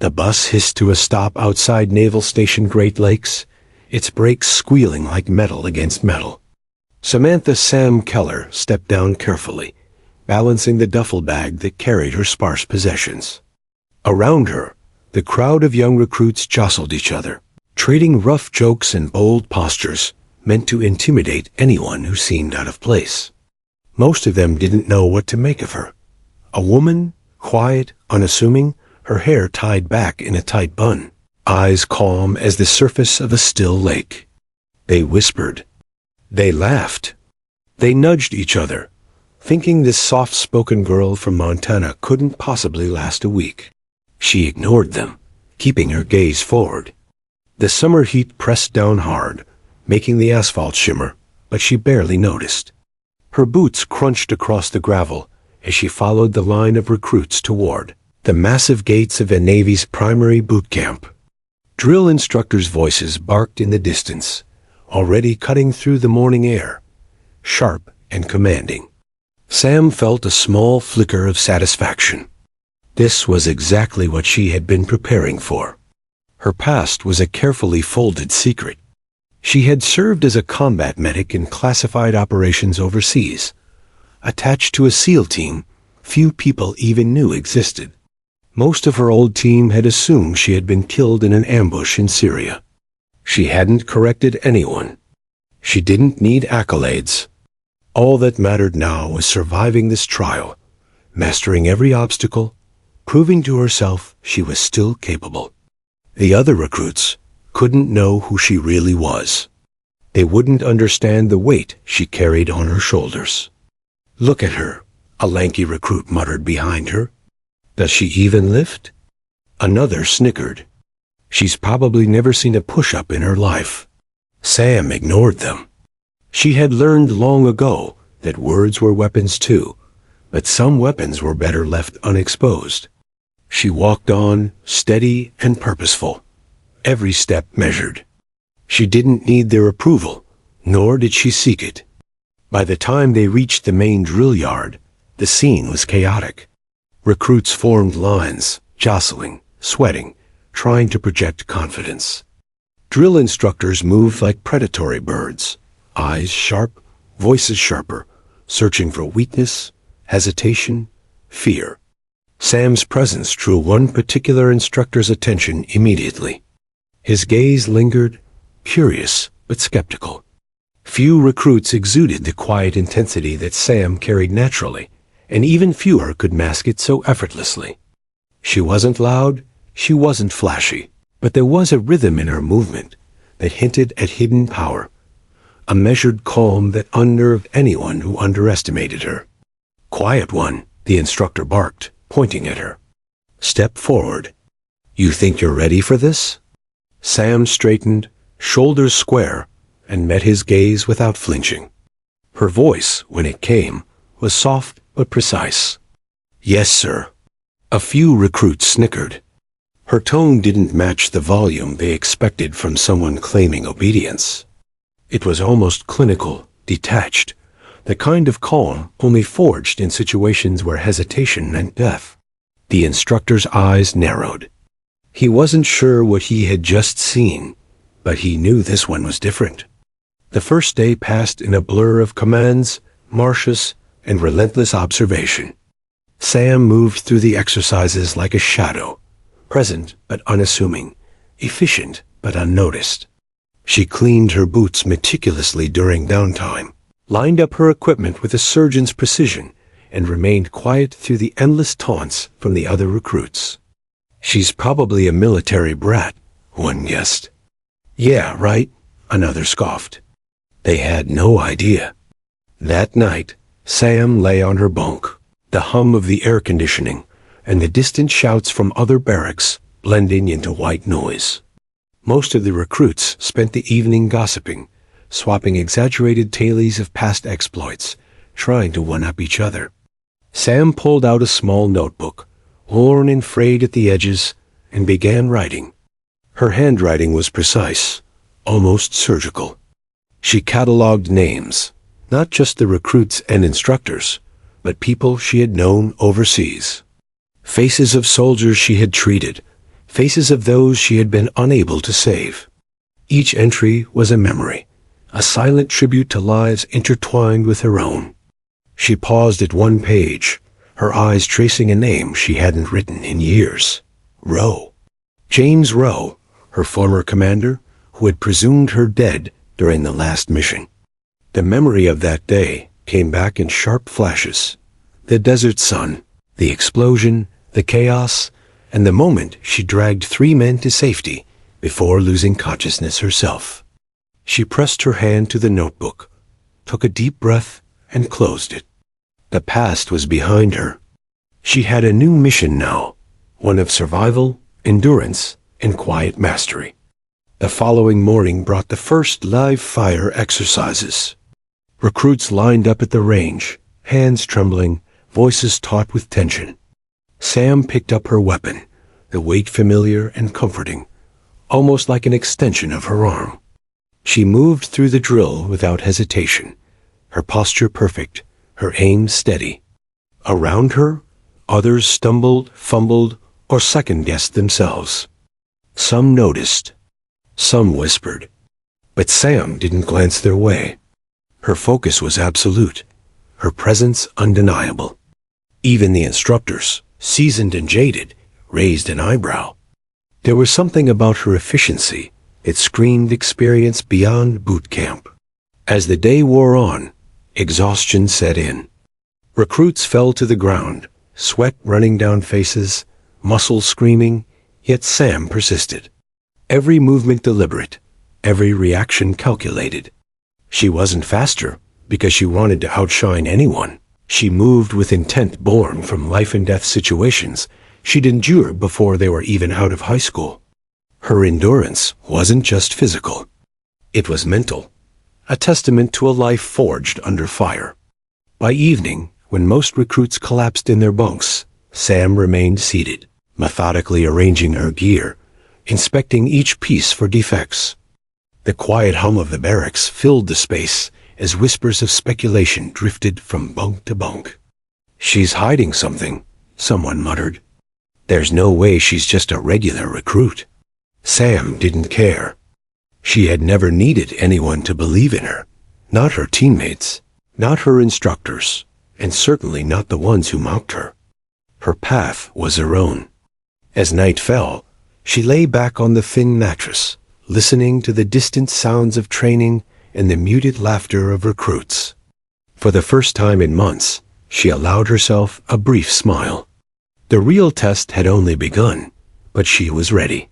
The bus hissed to a stop outside Naval Station Great Lakes, its brakes squealing like metal against metal. Samantha Sam Keller stepped down carefully, balancing the duffel bag that carried her sparse possessions. Around her, the crowd of young recruits jostled each other, trading rough jokes and bold postures meant to intimidate anyone who seemed out of place. Most of them didn't know what to make of her. A woman, quiet, unassuming, her hair tied back in a tight bun, eyes calm as the surface of a still lake. They whispered. They laughed. They nudged each other, thinking this soft-spoken girl from Montana couldn't possibly last a week. She ignored them, keeping her gaze forward. The summer heat pressed down hard, making the asphalt shimmer, but she barely noticed. Her boots crunched across the gravel as she followed the line of recruits toward the massive gates of the Navy's primary boot camp. Drill instructors' voices barked in the distance, already cutting through the morning air, sharp and commanding. Sam felt a small flicker of satisfaction. This was exactly what she had been preparing for. Her past was a carefully folded secret. She had served as a combat medic in classified operations overseas, attached to a SEAL team few people even knew existed. Most of her old team had assumed she had been killed in an ambush in Syria. She hadn't corrected anyone. She didn't need accolades. All that mattered now was surviving this trial, mastering every obstacle, proving to herself she was still capable. The other recruits couldn't know who she really was. They wouldn't understand the weight she carried on her shoulders. "Look at her," a lanky recruit muttered behind her. "Does she even lift?" Another snickered. "She's probably never seen a push-up in her life." Sam ignored them. She had learned long ago that words were weapons too, but some weapons were better left unexposed. She walked on, steady and purposeful, every step measured. She didn't need their approval, nor did she seek it. By the time they reached the main drill yard, the scene was chaotic. Recruits formed lines, jostling, sweating, trying to project confidence. Drill instructors moved like predatory birds, eyes sharp, voices sharper, searching for weakness, hesitation, fear. Sam's presence drew one particular instructor's attention immediately. His gaze lingered, curious but skeptical. Few recruits exuded the quiet intensity that Sam carried naturally, and even fewer could mask it so effortlessly. She wasn't loud, she wasn't flashy, but there was a rhythm in her movement that hinted at hidden power, a measured calm that unnerved anyone who underestimated her. "Quiet one," the instructor barked, pointing at her. "Step forward. You think you're ready for this?" Sam straightened, shoulders square, and met his gaze without flinching. Her voice, when it came, was soft but precise. "Yes, sir." A few recruits snickered. Her tone didn't match the volume they expected from someone claiming obedience. It was almost clinical, detached, the kind of calm only forged in situations where hesitation meant death. The instructor's eyes narrowed. He wasn't sure what he had just seen, but he knew this one was different. The first day passed in a blur of commands, marches, and relentless observation. Sam moved through the exercises like a shadow, present but unassuming, efficient but unnoticed. She cleaned her boots meticulously during downtime, lined up her equipment with a surgeon's precision, and remained quiet through the endless taunts from the other recruits. "She's probably a military brat," one guessed. "Yeah, right," another scoffed. They had no idea. That night, Sam lay on her bunk, the hum of the air conditioning and the distant shouts from other barracks blending into white noise. Most of the recruits spent the evening gossiping, swapping exaggerated tales of past exploits, trying to one-up each other. Sam pulled out a small notebook, worn and frayed at the edges, and began writing. Her handwriting was precise, almost surgical. She cataloged names, not just the recruits and instructors, but people she had known overseas. Faces of soldiers she had treated, faces of those she had been unable to save. Each entry was a memory, a silent tribute to lives intertwined with her own. She paused at one page, her eyes tracing a name she hadn't written in years. Rowe. James Rowe, her former commander, who had presumed her dead during the last mission. The memory of that day came back in sharp flashes. The desert sun, the explosion, the chaos, and the moment she dragged 3 men to safety before losing consciousness herself. She pressed her hand to the notebook, took a deep breath, and closed it. The past was behind her. She had a new mission now, one of survival, endurance, and quiet mastery. The following morning brought the first live fire exercises. Recruits lined up at the range, hands trembling, voices taut with tension. Sam picked up her weapon, the weight familiar and comforting, almost like an extension of her arm. She moved through the drill without hesitation, her posture perfect, her aim steady. Around her, others stumbled, fumbled, or second-guessed themselves. Some noticed. Some whispered. But Sam didn't glance their way. Her focus was absolute, her presence undeniable. Even the instructors, seasoned and jaded, raised an eyebrow. There was something about her efficiency. It screamed experience beyond boot camp. As the day wore on, exhaustion set in. Recruits fell to the ground, sweat running down faces, muscles screaming, yet Sam persisted. Every movement deliberate, every reaction calculated. She wasn't faster because she wanted to outshine anyone. She moved with intent born from life-and-death situations she'd endured before they were even out of high school. Her endurance wasn't just physical. It was mental, a testament to a life forged under fire. By evening, when most recruits collapsed in their bunks, Sam remained seated, methodically arranging her gear, inspecting each piece for defects. The quiet hum of the barracks filled the space as whispers of speculation drifted from bunk to bunk. "She's hiding something," someone muttered. "There's no way she's just a regular recruit." Sam didn't care. She had never needed anyone to believe in her. Not her teammates, not her instructors, and certainly not the ones who mocked her. Her path was her own. As night fell, she lay back on the thin mattress, listening to the distant sounds of training and the muted laughter of recruits. For the first time in months, she allowed herself a brief smile. The real test had only begun, but she was ready.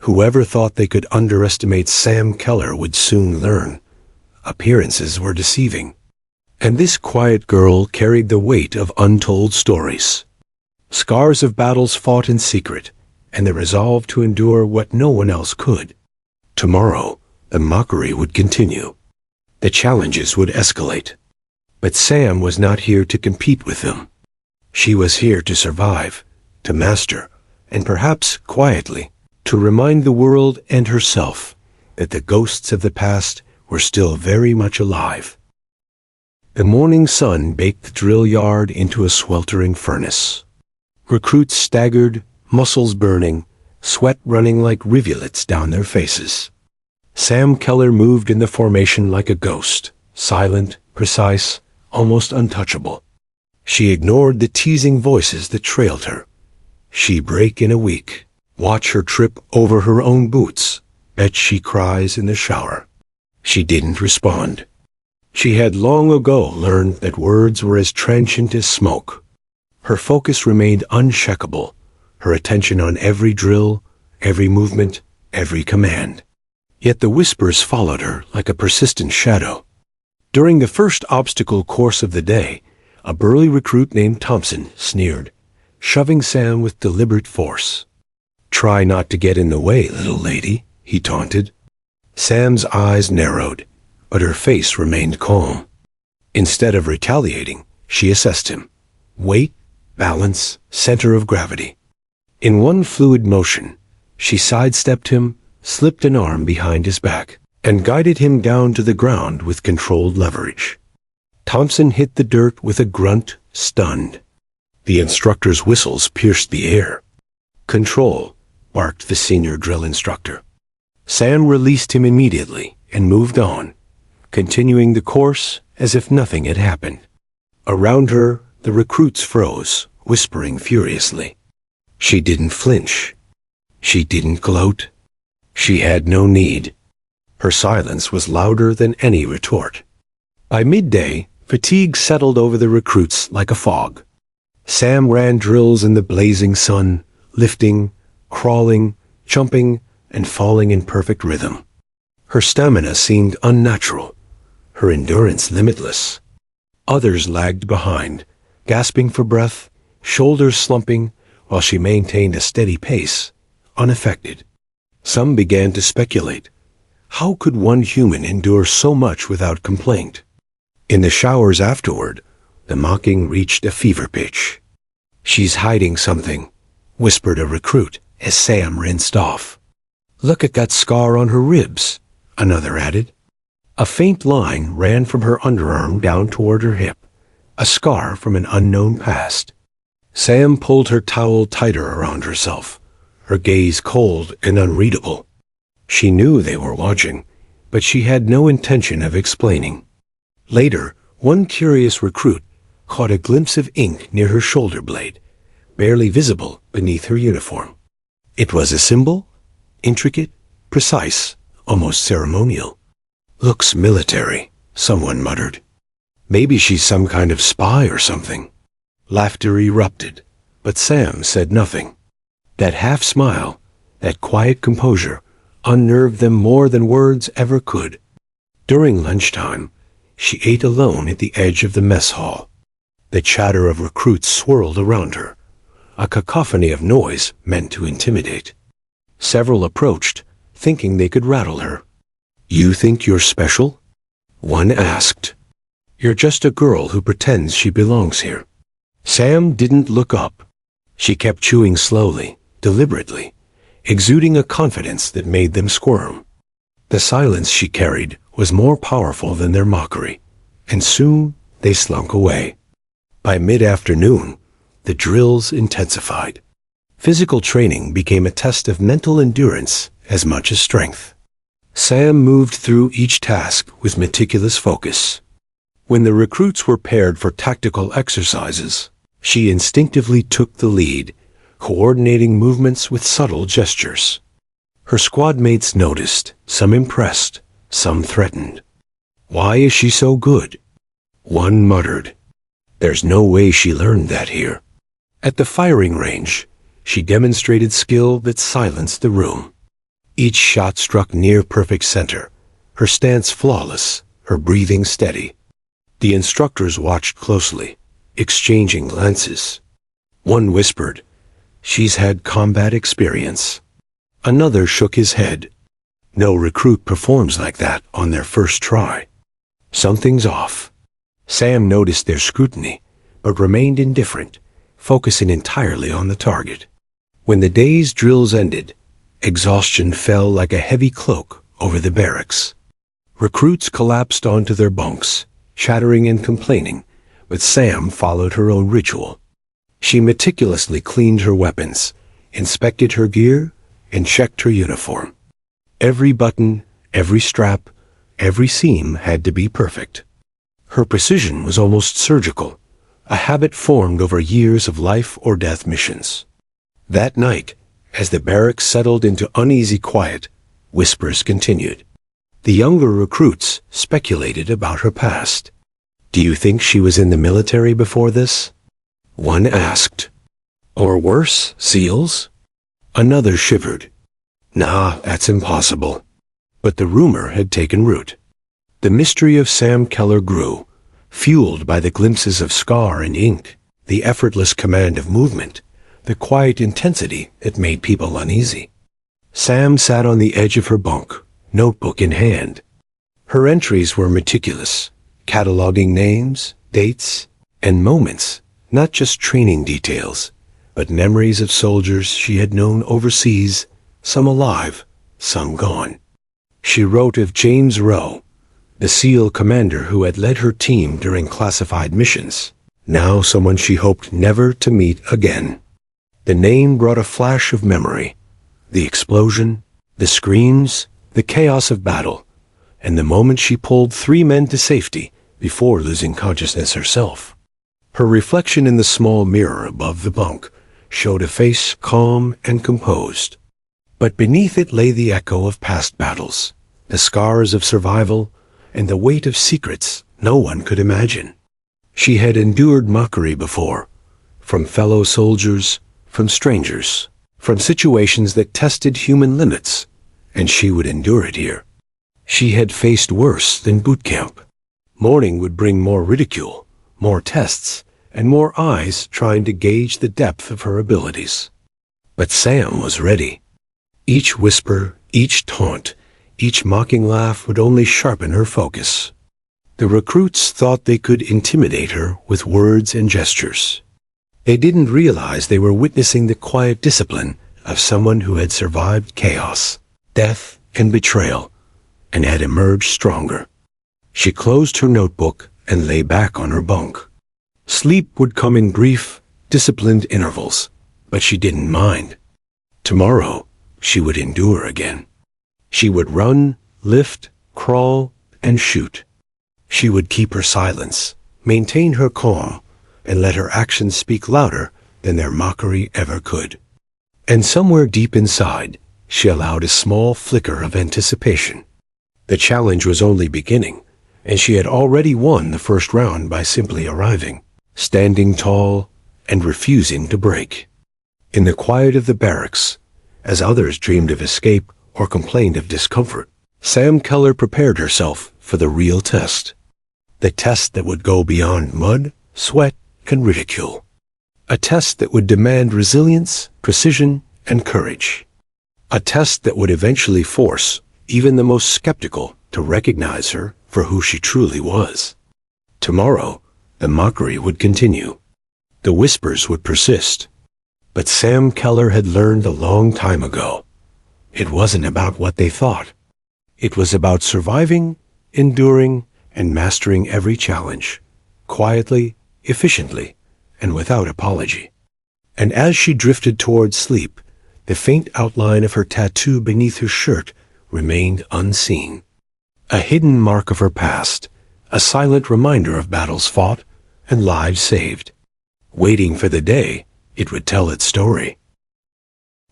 Whoever thought they could underestimate Sam Keller would soon learn. Appearances were deceiving. And this quiet girl carried the weight of untold stories. Scars of battles fought in secret, and the resolve to endure what no one else could. Tomorrow, the mockery would continue. The challenges would escalate. But Sam was not here to compete with them. She was here to survive, to master, and perhaps quietly, to remind the world and herself that the ghosts of the past were still very much alive. The morning sun baked the drill yard into a sweltering furnace. Recruits staggered, muscles burning, sweat running like rivulets down their faces. Sam Keller moved in the formation like a ghost, silent, precise, almost untouchable. She ignored the teasing voices that trailed her. She break in a week. Watch her trip over her own boots. Bet she cries in the shower. She didn't respond. She had long ago learned that words were as transient as smoke. Her focus remained unshakable, her attention on every drill, every movement, every command. Yet the whispers followed her like a persistent shadow. During the first obstacle course of the day, a burly recruit named Thompson sneered, shoving Sam with deliberate force. "Try not to get in the way, little lady," he taunted. Sam's eyes narrowed, but her face remained calm. Instead of retaliating, she assessed him. Weight, balance, center of gravity. In one fluid motion, she sidestepped him, slipped an arm behind his back, and guided him down to the ground with controlled leverage. Thompson hit the dirt with a grunt, stunned. The instructor's whistles pierced the air. Control, barked the senior drill instructor. Sam released him immediately and moved on, continuing the course as if nothing had happened. Around her, the recruits froze, whispering furiously. She didn't flinch. She didn't gloat. She had no need. Her silence was louder than any retort. By midday, fatigue settled over the recruits like a fog. Sam ran drills in the blazing sun, lifting, crawling, jumping, and falling in perfect rhythm. Her stamina seemed unnatural, her endurance limitless. Others lagged behind, gasping for breath, shoulders slumping, while she maintained a steady pace, unaffected. Some began to speculate. How could one human endure so much without complaint? In the showers afterward, the mocking reached a fever pitch. "She's hiding something," whispered a recruit as Sam rinsed off. "Look at that scar on her ribs," another added. A faint line ran from her underarm down toward her hip, a scar from an unknown past. Sam pulled her towel tighter around herself, her gaze cold and unreadable. She knew they were watching, but she had no intention of explaining. Later, one curious recruit caught a glimpse of ink near her shoulder blade, barely visible beneath her uniform. It was a symbol, intricate, precise, almost ceremonial. "Looks military," someone muttered. "Maybe she's some kind of spy or something." Laughter erupted, but Sam said nothing. That half-smile, that quiet composure, unnerved them more than words ever could. During lunchtime, she ate alone at the edge of the mess hall. The chatter of recruits swirled around her, a cacophony of noise meant to intimidate. Several approached, thinking they could rattle her. "You think you're special?" one asked. "You're just a girl who pretends she belongs here." Sam didn't look up. She kept chewing slowly, deliberately, exuding a confidence that made them squirm. The silence she carried was more powerful than their mockery, and soon they slunk away. By mid-afternoon, the drills intensified. Physical training became a test of mental endurance as much as strength. Sam moved through each task with meticulous focus. When the recruits were paired for tactical exercises, she instinctively took the lead, coordinating movements with subtle gestures. Her squad mates noticed, some impressed, some threatened. "Why is she so good?" one muttered. "There's no way she learned that here." At the firing range, she demonstrated skill that silenced the room. Each shot struck near perfect center, her stance flawless, her breathing steady. The instructors watched closely, exchanging glances. One whispered, "She's had combat experience." Another shook his head. No recruit performs like that on their first try. Something's off. Sam noticed their scrutiny, but remained indifferent, focusing entirely on the target. When the day's drills ended, exhaustion fell like a heavy cloak over the barracks. Recruits collapsed onto their bunks, chattering and complaining, but Sam followed her own ritual. She meticulously cleaned her weapons, inspected her gear, and checked her uniform. Every button, every strap, every seam had to be perfect. Her precision was almost surgical, a habit formed over years of life-or-death missions. That night, as the barracks settled into uneasy quiet, whispers continued. The younger recruits speculated about her past. "Do you think she was in the military before this?" one asked. "Or worse, SEALs?" Another shivered. "Nah, that's impossible." But the rumor had taken root. The mystery of Sam Keller grew, fueled by the glimpses of scar and ink, the effortless command of movement, the quiet intensity that made people uneasy. Sam sat on the edge of her bunk, notebook in hand. Her entries were meticulous, cataloging names, dates, and moments, not just training details, but memories of soldiers she had known overseas, some alive, some gone. She wrote of James Rowe, the SEAL commander who had led her team during classified missions, now someone she hoped never to meet again. The name brought a flash of memory, The explosion, the screams, the chaos of battle, and the moment she pulled 3 men to safety before losing consciousness herself. Her reflection in the small mirror above the bunk showed a face calm and composed. But beneath it lay the echo of past battles, the scars of survival, and the weight of secrets no one could imagine. She had endured mockery before, from fellow soldiers, from strangers, from situations that tested human limits, and she would endure it here. She had faced worse than boot camp. Morning would bring more ridicule, more tests, and more eyes trying to gauge the depth of her abilities. But Sam was ready. Each whisper, each taunt, each mocking laugh would only sharpen her focus. The recruits thought they could intimidate her with words and gestures. They didn't realize they were witnessing the quiet discipline of someone who had survived chaos, death, and betrayal, and had emerged stronger. She closed her notebook and lay back on her bunk. Sleep would come in brief, disciplined intervals, but she didn't mind. Tomorrow, she would endure again. She would run, lift, crawl, and shoot. She would keep her silence, maintain her calm, and let her actions speak louder than their mockery ever could. And somewhere deep inside, she allowed a small flicker of anticipation. The challenge was only beginning, and she had already won the first round by simply arriving, standing tall, and refusing to break. In the quiet of the barracks, as others dreamed of escape or complained of discomfort, Sam Keller prepared herself for the real test. The test that would go beyond mud, sweat, and ridicule. A test that would demand resilience, precision, and courage. A test that would eventually force even the most skeptical to recognize her for who she truly was. Tomorrow, the mockery would continue. The whispers would persist. But Sam Keller had learned a long time ago. It wasn't about what they thought. It was about surviving, enduring, and mastering every challenge, quietly, efficiently, and without apology. And as she drifted towards sleep, the faint outline of her tattoo beneath her shirt remained unseen. A hidden mark of her past, a silent reminder of battles fought and lives saved, waiting for the day it would tell its story.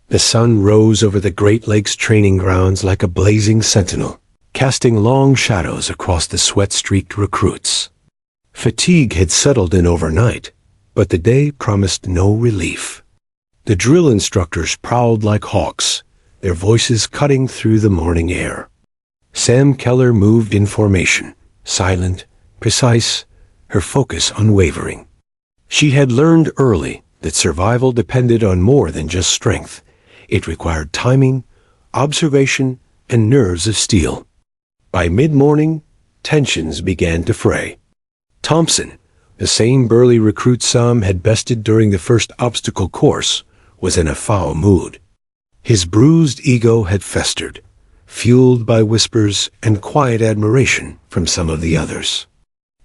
The sun rose over the Great Lakes training grounds like a blazing sentinel, casting long shadows across the sweat-streaked recruits. Fatigue had settled in overnight, but the day promised no relief. The drill instructors prowled like hawks, their voices cutting through the morning air. Sam Keller moved in formation, silent, precise, her focus unwavering. She had learned early that survival depended on more than just strength. It required timing, observation, and nerves of steel. By mid-morning, tensions began to fray. Thompson, the same burly recruit Sam had bested during the first obstacle course, was in a foul mood. His bruised ego had festered, fueled by whispers and quiet admiration from some of the others.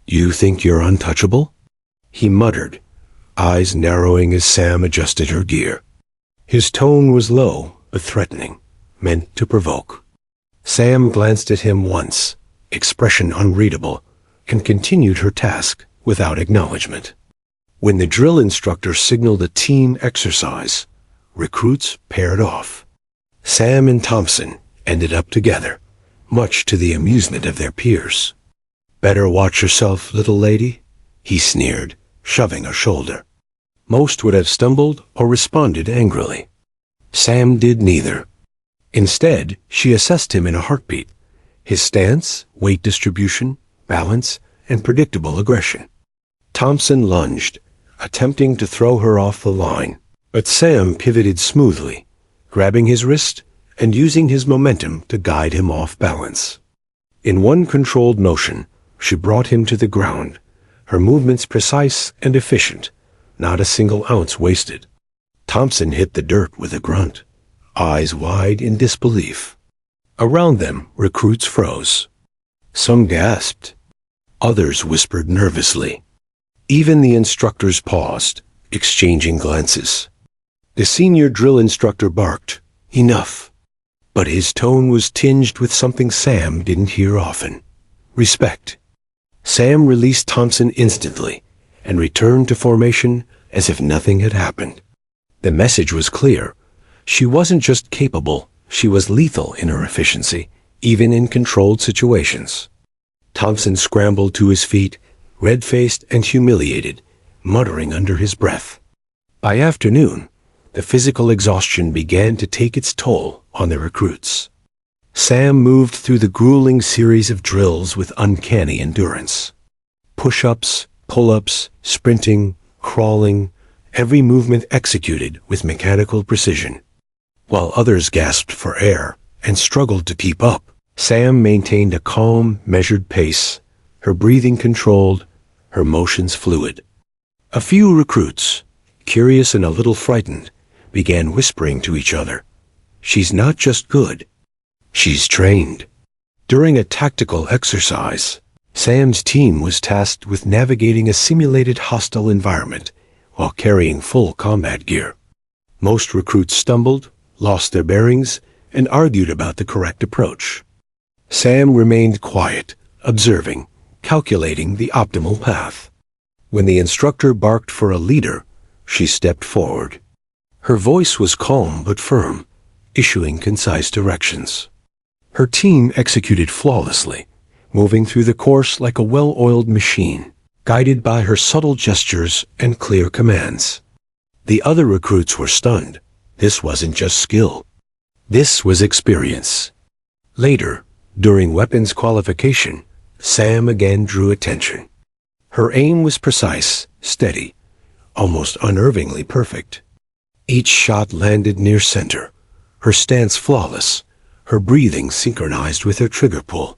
"You think you're untouchable?" he muttered, eyes narrowing as Sam adjusted her gear. His tone was low but threatening, meant to provoke. Sam glanced at him once, expression unreadable, and continued her task without acknowledgement. When the drill instructor signaled a team exercise, recruits paired off. Sam and Thompson ended up together, much to the amusement of their peers. "Better watch yourself, little lady," he sneered, shoving a shoulder. Most would have stumbled or responded angrily. Sam did neither. Instead, she assessed him in a heartbeat, his stance, weight distribution, balance, and predictable aggression. Thompson lunged, attempting to throw her off the line, but Sam pivoted smoothly, grabbing his wrist and using his momentum to guide him off balance. In one controlled motion, she brought him to the ground, her movements precise and efficient, not a single ounce wasted. Thompson hit the dirt with a grunt, eyes wide in disbelief. Around them, recruits froze. Some gasped. Others whispered nervously. Even the instructors paused, exchanging glances. The senior drill instructor barked, Enough. But his tone was tinged with something Sam didn't hear often. Respect. Sam released Thompson instantly and returned to formation as if nothing had happened. The message was clear. She wasn't just capable, she was lethal in her efficiency, even in controlled situations. Thompson scrambled to his feet, red-faced and humiliated, muttering under his breath. By afternoon, the physical exhaustion began to take its toll on the recruits. Sam moved through the grueling series of drills with uncanny endurance. Push-ups, pull-ups, sprinting, crawling, every movement executed with mechanical precision. While others gasped for air and struggled to keep up, Sam maintained a calm, measured pace, her breathing controlled, her motions fluid. A few recruits, curious and a little frightened, began whispering to each other, "She's not just good, she's trained." During a tactical exercise, Sam's team was tasked with navigating a simulated hostile environment while carrying full combat gear. Most recruits stumbled, lost their bearings, and argued about the correct approach. Sam remained quiet, observing, calculating the optimal path. When the instructor barked for a leader, she stepped forward. Her voice was calm but firm, issuing concise directions. Her team executed flawlessly, moving through the course like a well-oiled machine, guided by her subtle gestures and clear commands. The other recruits were stunned. This wasn't just skill. This was experience. Later, during weapons qualification, Sam again drew attention. Her aim was precise, steady, almost unnervingly perfect. Each shot landed near center, her stance flawless, her breathing synchronized with her trigger pull.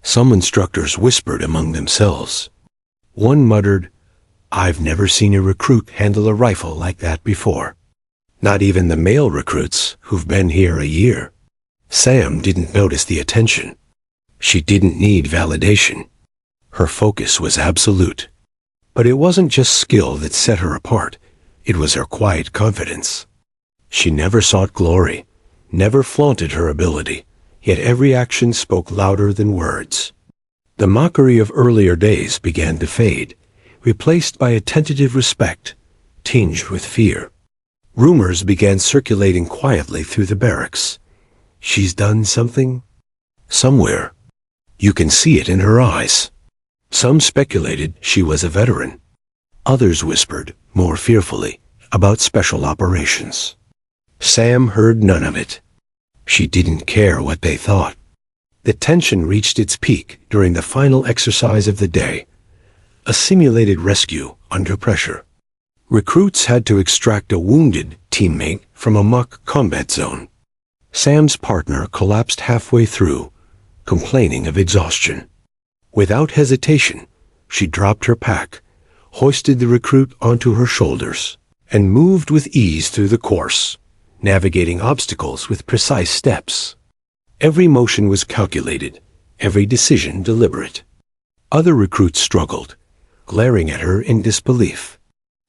Some instructors whispered among themselves. One muttered, "I've never seen a recruit handle a rifle like that before." Not even the male recruits who've been here a year. Sam didn't notice the attention. She didn't need validation. Her focus was absolute. But it wasn't just skill that set her apart. It was her quiet confidence. She never sought glory, never flaunted her ability, yet every action spoke louder than words. The mockery of earlier days began to fade, replaced by a tentative respect, tinged with fear. Rumors began circulating quietly through the barracks. She's done something? Somewhere. You can see it in her eyes. Some speculated she was a veteran. Others whispered, more fearfully, about special operations. Sam heard none of it. She didn't care what they thought. The tension reached its peak during the final exercise of the day, a simulated rescue under pressure. Recruits had to extract a wounded teammate from a mock combat zone. Sam's partner collapsed halfway through, complaining of exhaustion. Without hesitation, she dropped her pack, hoisted the recruit onto her shoulders, and moved with ease through the course, navigating obstacles with precise steps. Every motion was calculated, every decision deliberate. Other recruits struggled, glaring at her in disbelief.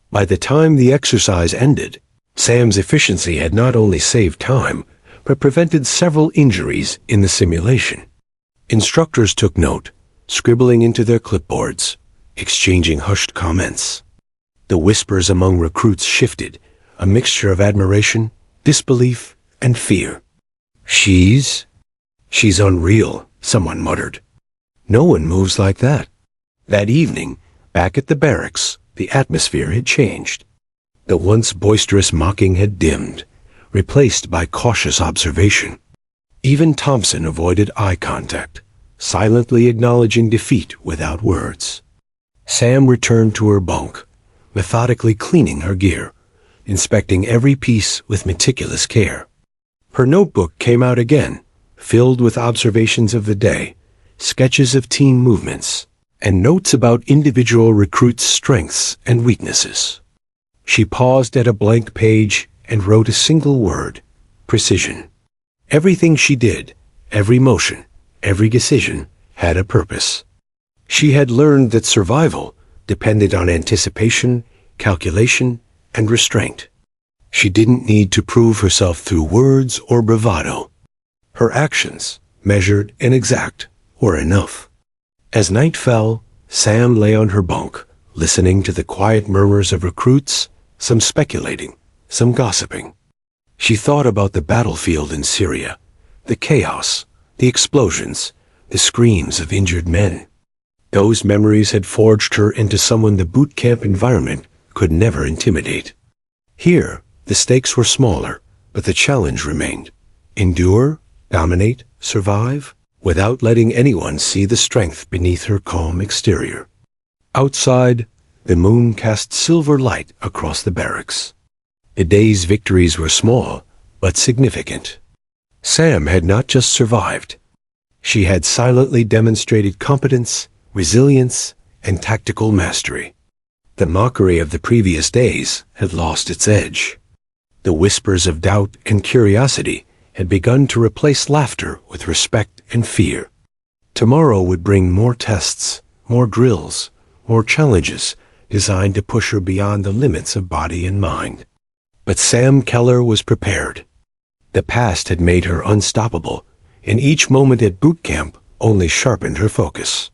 By the time the exercise ended, Sam's efficiency had not only saved time, but prevented several injuries in the simulation. Instructors took note, scribbling into their clipboards, exchanging hushed comments. The whispers among recruits shifted, a mixture of admiration, disbelief, and fear. She's unreal," someone muttered. "No one moves like that." That evening, back at the barracks, the atmosphere had changed. The once boisterous mocking had dimmed, replaced by cautious observation. Even Thompson avoided eye contact, silently acknowledging defeat without words. Sam returned to her bunk, methodically cleaning her gear, inspecting every piece with meticulous care. Her notebook came out again, filled with observations of the day, sketches of team movements, and notes about individual recruits' strengths and weaknesses. She paused at a blank page and wrote a single word: precision. Everything she did, every motion, every decision, had a purpose. She had learned that survival depended on anticipation, calculation, and restraint. She didn't need to prove herself through words or bravado. Her actions, measured and exact, were enough. As night fell, Sam lay on her bunk, listening to the quiet murmurs of recruits, some speculating, some gossiping. She thought about the battlefield in Syria, the chaos, the explosions, the screams of injured men. Those memories had forged her into someone the boot camp environment could never intimidate. Here, the stakes were smaller, but the challenge remained. Endure, dominate, survive, without letting anyone see the strength beneath her calm exterior. Outside, the moon cast silver light across the barracks. The day's victories were small, but significant. Sam had not just survived. She had silently demonstrated competence, resilience, and tactical mastery. The mockery of the previous days had lost its edge. The whispers of doubt and curiosity had begun to replace laughter with respect and fear. Tomorrow would bring more tests, more drills, more challenges designed to push her beyond the limits of body and mind. But Sam Keller was prepared. The past had made her unstoppable, and each moment at boot camp only sharpened her focus.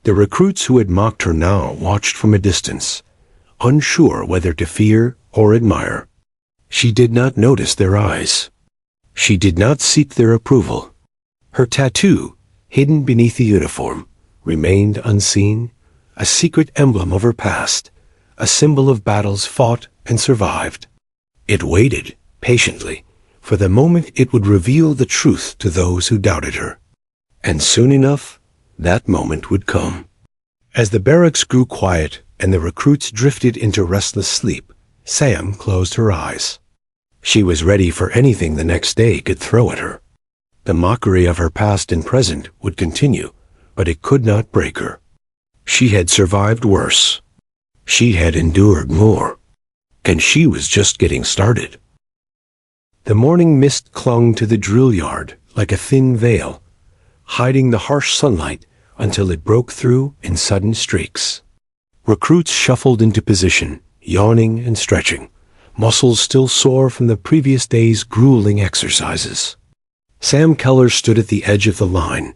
The recruits who had mocked her now watched from a distance, unsure whether to fear or admire. She did not notice their eyes. She did not seek their approval. Her tattoo, hidden beneath the uniform, remained unseen, a secret emblem of her past, a symbol of battles fought and survived. It waited, patiently, for the moment it would reveal the truth to those who doubted her. And soon enough, that moment would come. As the barracks grew quiet and the recruits drifted into restless sleep, Sam closed her eyes. She was ready for anything the next day could throw at her. The mockery of her past and present would continue, but it could not break her. She had survived worse. She had endured more. And she was just getting started. The morning mist clung to the drill yard like a thin veil, hiding the harsh sunlight until it broke through in sudden streaks. Recruits shuffled into position, yawning and stretching, muscles still sore from the previous day's grueling exercises. Sam Keller stood at the edge of the line,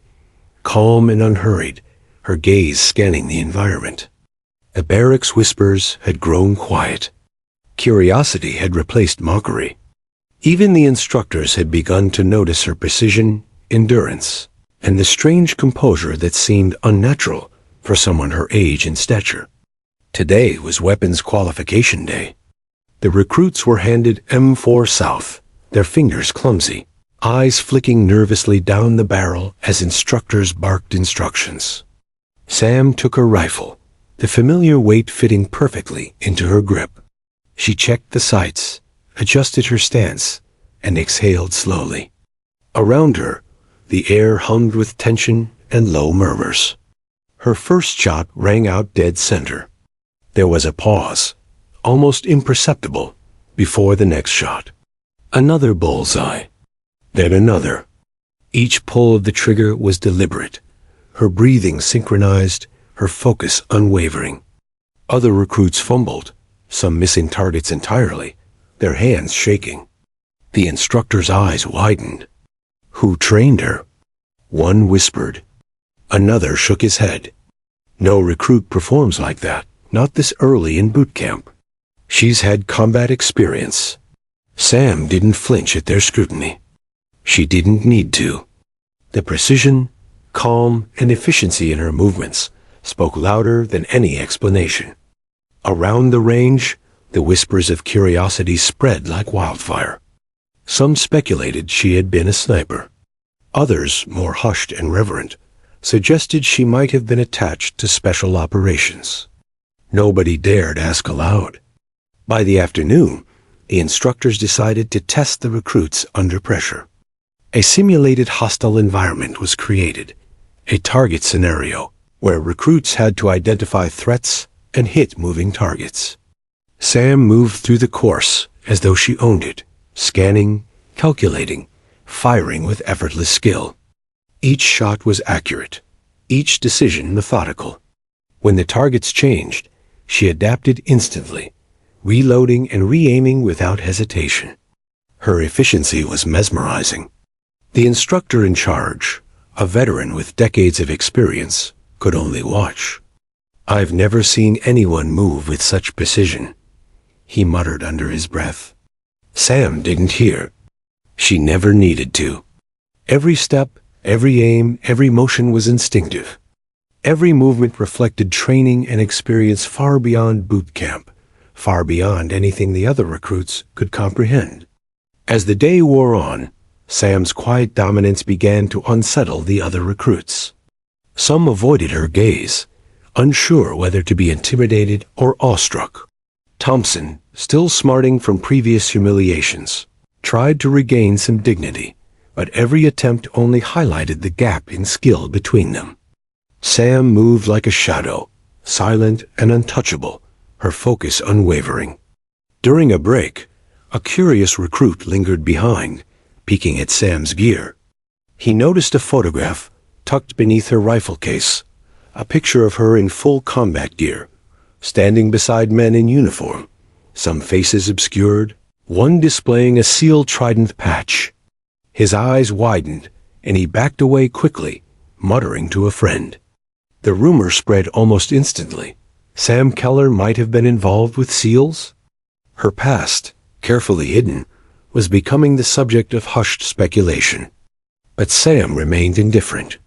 calm and unhurried, her gaze scanning the environment. The barracks whispers had grown quiet. Curiosity had replaced mockery. Even the instructors had begun to notice her precision, endurance, and the strange composure that seemed unnatural for someone her age and stature. Today was weapons qualification day. The recruits were handed M4 South, their fingers clumsy, eyes flicking nervously down the barrel as instructors barked instructions. Sam took her rifle, the familiar weight fitting perfectly into her grip. She checked the sights, adjusted her stance, and exhaled slowly. Around her, the air hummed with tension and low murmurs. Her first shot rang out dead center. There was a pause, almost imperceptible, before the next shot. Another bullseye, then another. Each pull of the trigger was deliberate, her breathing synchronized, her focus unwavering. Other recruits fumbled, some missing targets entirely, their hands shaking. The instructor's eyes widened. Who trained her? One whispered. Another shook his head. No recruit performs like that, not this early in boot camp. She's had combat experience. Sam didn't flinch at their scrutiny. She didn't need to. The precision, calm, and efficiency in her movements spoke louder than any explanation. Around the range, the whispers of curiosity spread like wildfire. Some speculated she had been a sniper. Others, more hushed and reverent, suggested she might have been attached to special operations. Nobody dared ask aloud. By the afternoon, the instructors decided to test the recruits under pressure. A simulated hostile environment was created, a target scenario where recruits had to identify threats and hit moving targets. Sam moved through the course as though she owned it, scanning, calculating, firing with effortless skill. Each shot was accurate, each decision methodical. When the targets changed, she adapted instantly, reloading and re-aiming without hesitation. Her efficiency was mesmerizing. The instructor in charge, a veteran with decades of experience, could only watch. "I've never seen anyone move with such precision," he muttered under his breath. Sam didn't hear. She never needed to. Every step, every aim, every motion was instinctive. Every movement reflected training and experience far beyond boot camp, far beyond anything the other recruits could comprehend. As the day wore on, Sam's quiet dominance began to unsettle the other recruits. Some avoided her gaze, unsure whether to be intimidated or awestruck. Thompson, still smarting from previous humiliations, tried to regain some dignity, but every attempt only highlighted the gap in skill between them. Sam moved like a shadow, silent and untouchable, her focus unwavering. During a break, a curious recruit lingered behind, peeking at Sam's gear. He noticed a photograph tucked beneath her rifle case, a picture of her in full combat gear, standing beside men in uniform, some faces obscured, one displaying a sealed trident patch. His eyes widened, and he backed away quickly, muttering to a friend. The rumor spread almost instantly. Sam Keller might have been involved with SEALs? Her past, carefully hidden, was becoming the subject of hushed speculation. But Sam remained indifferent.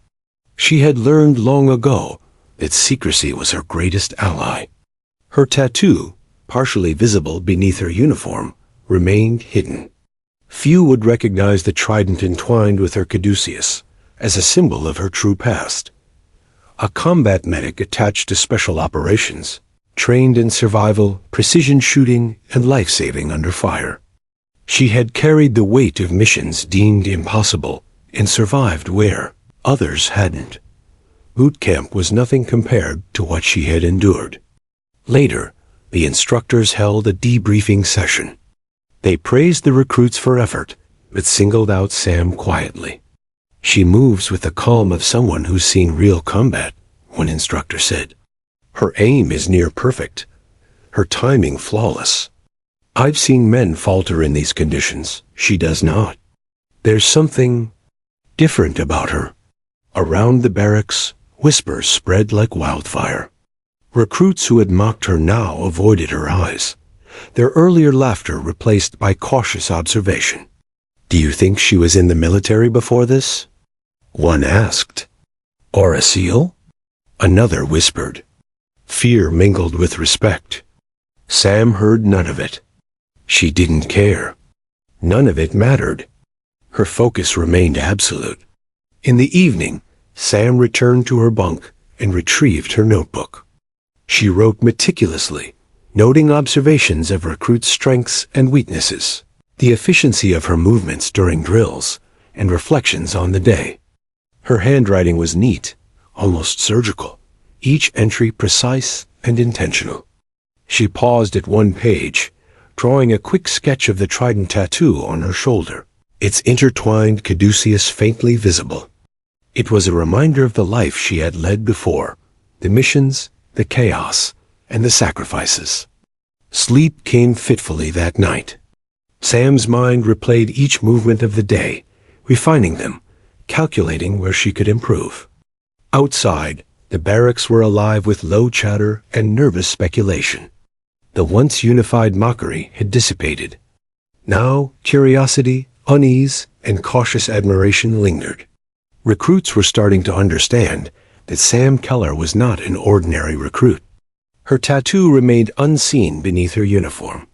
She had learned long ago that secrecy was her greatest ally. Her tattoo, partially visible beneath her uniform, remained hidden. Few would recognize the trident entwined with her caduceus as a symbol of her true past. A combat medic attached to special operations, trained in survival, precision shooting, and life-saving under fire. She had carried the weight of missions deemed impossible and survived where others hadn't. Boot camp was nothing compared to what she had endured. Later, the instructors held a debriefing session. They praised the recruits for effort, but singled out Sam quietly. "She moves with the calm of someone who's seen real combat," one instructor said. "Her aim is near perfect, her timing flawless. I've seen men falter in these conditions. She does not. There's something different about her." Around the barracks, whispers spread like wildfire. Recruits who had mocked her now avoided her eyes, their earlier laughter replaced by cautious observation. "Do you think she was in the military before this?" one asked. "Or a SEAL?" another whispered. Fear mingled with respect. Sam heard none of it. She didn't care. None of it mattered. Her focus remained absolute. In the evening, Sam returned to her bunk and retrieved her notebook. She wrote meticulously, noting observations of recruits' strengths and weaknesses, the efficiency of her movements during drills, and reflections on the day. Her handwriting was neat, almost surgical, each entry precise and intentional. She paused at one page, drawing a quick sketch of the trident tattoo on her shoulder, its intertwined caduceus faintly visible. It was a reminder of the life she had led before, the missions, the chaos, and the sacrifices. Sleep came fitfully that night. Sam's mind replayed each movement of the day, refining them, calculating where she could improve. Outside, the barracks were alive with low chatter and nervous speculation. The once unified mockery had dissipated. Now, curiosity, unease, and cautious admiration lingered. Recruits were starting to understand that Sam Keller was not an ordinary recruit. Her tattoo remained unseen beneath her uniform,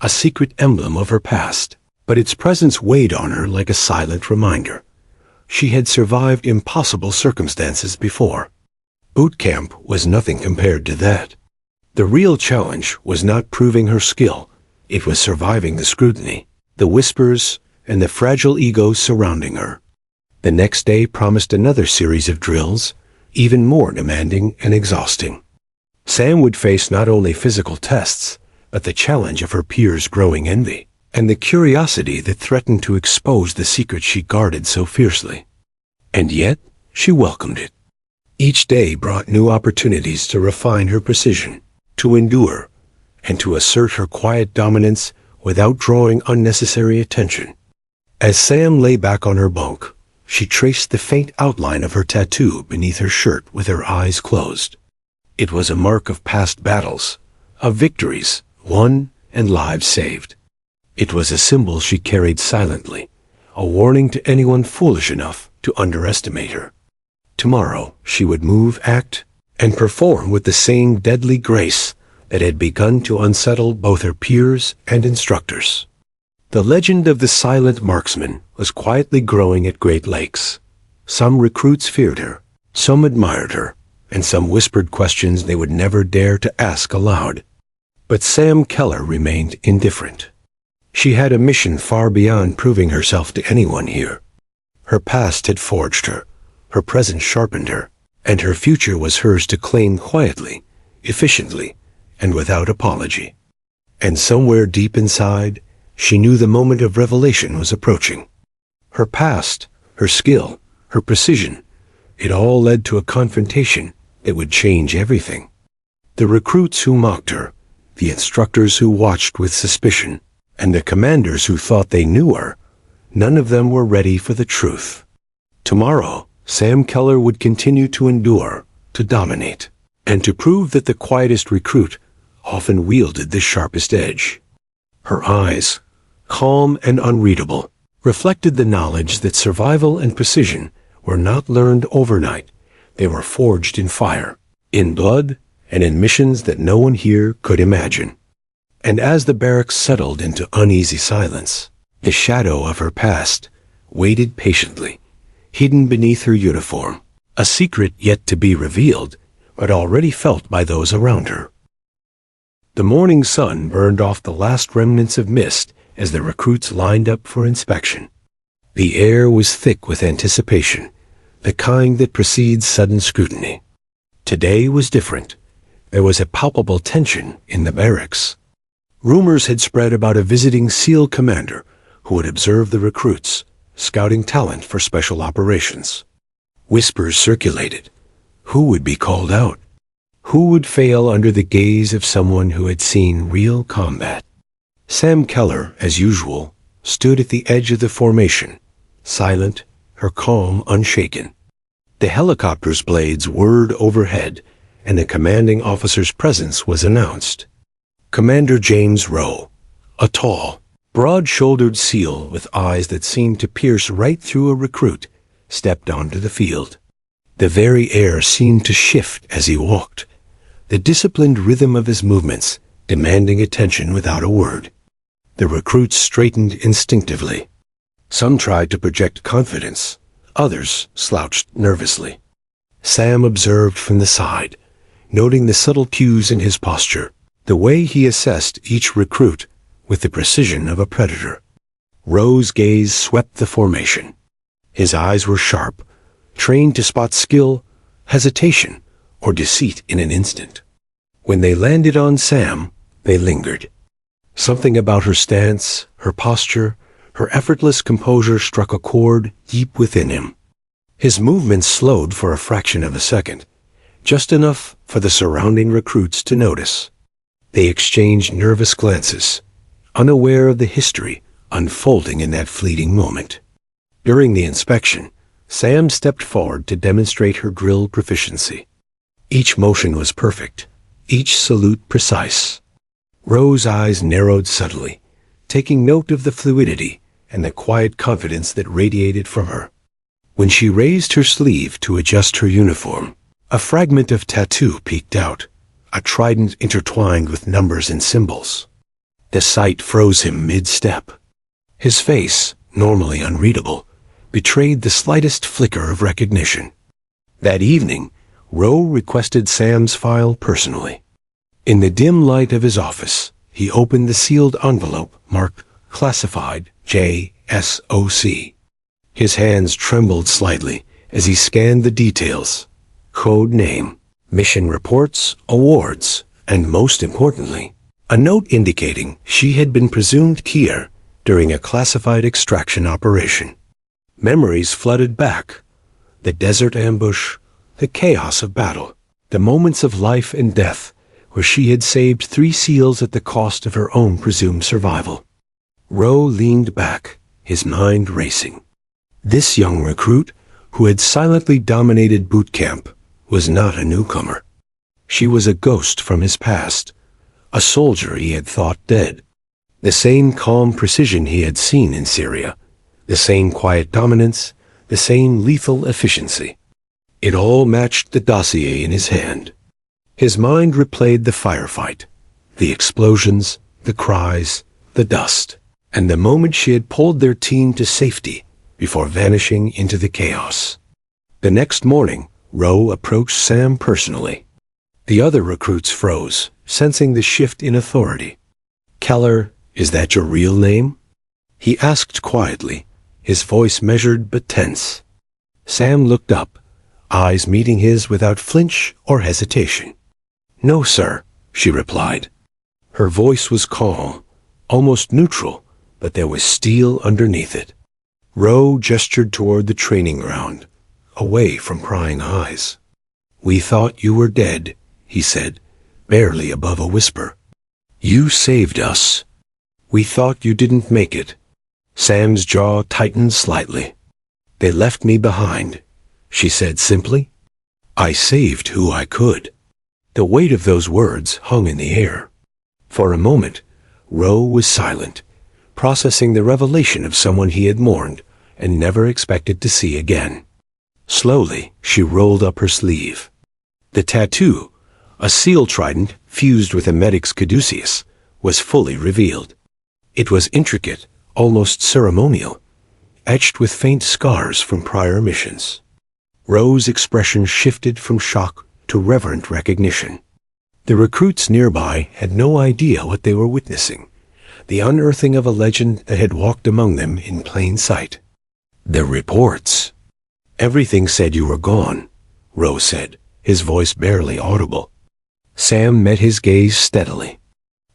a secret emblem of her past, but its presence weighed on her like a silent reminder. She had survived impossible circumstances before. Boot camp was nothing compared to that. The real challenge was not proving her skill, it was surviving the scrutiny, the whispers, and the fragile egos surrounding her. The next day promised another series of drills, even more demanding and exhausting. Sam would face not only physical tests, but the challenge of her peers' growing envy, and the curiosity that threatened to expose the secret she guarded so fiercely. And yet, she welcomed it. Each day brought new opportunities to refine her precision, to endure, and to assert her quiet dominance without drawing unnecessary attention. As Sam lay back on her bunk, she traced the faint outline of her tattoo beneath her shirt with her eyes closed. It was a mark of past battles, of victories won and lives saved. It was a symbol she carried silently, a warning to anyone foolish enough to underestimate her. Tomorrow she would move, act, and perform with the same deadly grace that had begun to unsettle both her peers and instructors. The legend of the silent marksman was quietly growing at Great Lakes. Some recruits feared her, some admired her, and some whispered questions they would never dare to ask aloud. But Sam Keller remained indifferent. She had a mission far beyond proving herself to anyone here. Her past had forged her, her present sharpened her, and her future was hers to claim quietly, efficiently, and without apology. And somewhere deep inside, she knew the moment of revelation was approaching. Her past, her skill, her precision, it all led to a confrontation that would change everything. The recruits who mocked her, the instructors who watched with suspicion, and the commanders who thought they knew her, none of them were ready for the truth. Tomorrow, Sam Keller would continue to endure, to dominate, and to prove that the quietest recruit often wielded the sharpest edge. Her eyes, calm and unreadable, reflected the knowledge that survival and precision were not learned overnight. They were forged in fire, in blood, and in missions that no one here could imagine. And as the barracks settled into uneasy silence, the shadow of her past waited patiently, hidden beneath her uniform, a secret yet to be revealed, but already felt by those around her. The morning sun burned off the last remnants of mist as the recruits lined up for inspection. The air was thick with anticipation, the kind that precedes sudden scrutiny. Today was different. There was a palpable tension in the barracks. Rumors had spread about a visiting SEAL commander who would observe the recruits, scouting talent for special operations. Whispers circulated. Who would be called out? Who would fail under the gaze of someone who had seen real combat? Sam Keller, as usual, stood at the edge of the formation, silent, her calm unshaken. The helicopter's blades whirred overhead, and the commanding officer's presence was announced. Commander James Rowe, a tall, broad-shouldered SEAL with eyes that seemed to pierce right through a recruit, stepped onto the field. The very air seemed to shift as he walked, the disciplined rhythm of his movements demanding attention without a word. The recruits straightened instinctively. Some tried to project confidence, others slouched nervously. Sam observed from the side, noting the subtle cues in his posture, the way he assessed each recruit with the precision of a predator. Rowe's gaze swept the formation. His eyes were sharp, trained to spot skill, hesitation, or deceit in an instant. When they landed on Sam, they lingered. Something about her stance, her posture, her effortless composure struck a chord deep within him. His movements slowed for a fraction of a second, just enough for the surrounding recruits to notice. They exchanged nervous glances, unaware of the history unfolding in that fleeting moment. During the inspection, Sam stepped forward to demonstrate her drill proficiency. Each motion was perfect, each salute precise. Rowe's eyes narrowed subtly, taking note of the fluidity and the quiet confidence that radiated from her. When she raised her sleeve to adjust her uniform, a fragment of tattoo peeked out, a trident intertwined with numbers and symbols. The sight froze him mid-step. His face, normally unreadable, betrayed the slightest flicker of recognition. That evening, Rowe requested Sam's file personally. In the dim light of his office, he opened the sealed envelope marked Classified JSOC. His hands trembled slightly as he scanned the details. Code name, mission reports, awards, and most importantly, a note indicating she had been presumed here during a classified extraction operation. Memories flooded back. The desert ambush, the chaos of battle, the moments of life and death where she had saved 3 SEALs at the cost of her own presumed survival. Rowe leaned back, his mind racing. This young recruit, who had silently dominated boot camp, was not a newcomer. She was a ghost from his past, a soldier he had thought dead. The same calm precision he had seen in Syria, the same quiet dominance, the same lethal efficiency. It all matched the dossier in his hand. His mind replayed the firefight, the explosions, the cries, the dust, and the moment she had pulled their team to safety before vanishing into the chaos. The next morning, Rowe approached Sam personally. The other recruits froze, sensing the shift in authority. "Keller, is that your real name?" he asked quietly, his voice measured but tense. Sam looked up, eyes meeting his without flinch or hesitation. "No, sir," she replied. Her voice was calm, almost neutral, but there was steel underneath it. Rowe gestured toward the training ground, away from prying eyes. "We thought you were dead," he said, barely above a whisper. "You saved us. We thought you didn't make it." Sam's jaw tightened slightly. "They left me behind," she said simply. "I saved who I could." The weight of those words hung in the air. For a moment, Rowe was silent, processing the revelation of someone he had mourned and never expected to see again. Slowly, she rolled up her sleeve. The tattoo, a seal trident fused with a medic's caduceus, was fully revealed. It was intricate, almost ceremonial, etched with faint scars from prior missions. Rowe's expression shifted from shock to reverent recognition. The recruits nearby had no idea what they were witnessing, the unearthing of a legend that had walked among them in plain sight. "The reports. Everything said you were gone," Rowe said, his voice barely audible. Sam met his gaze steadily.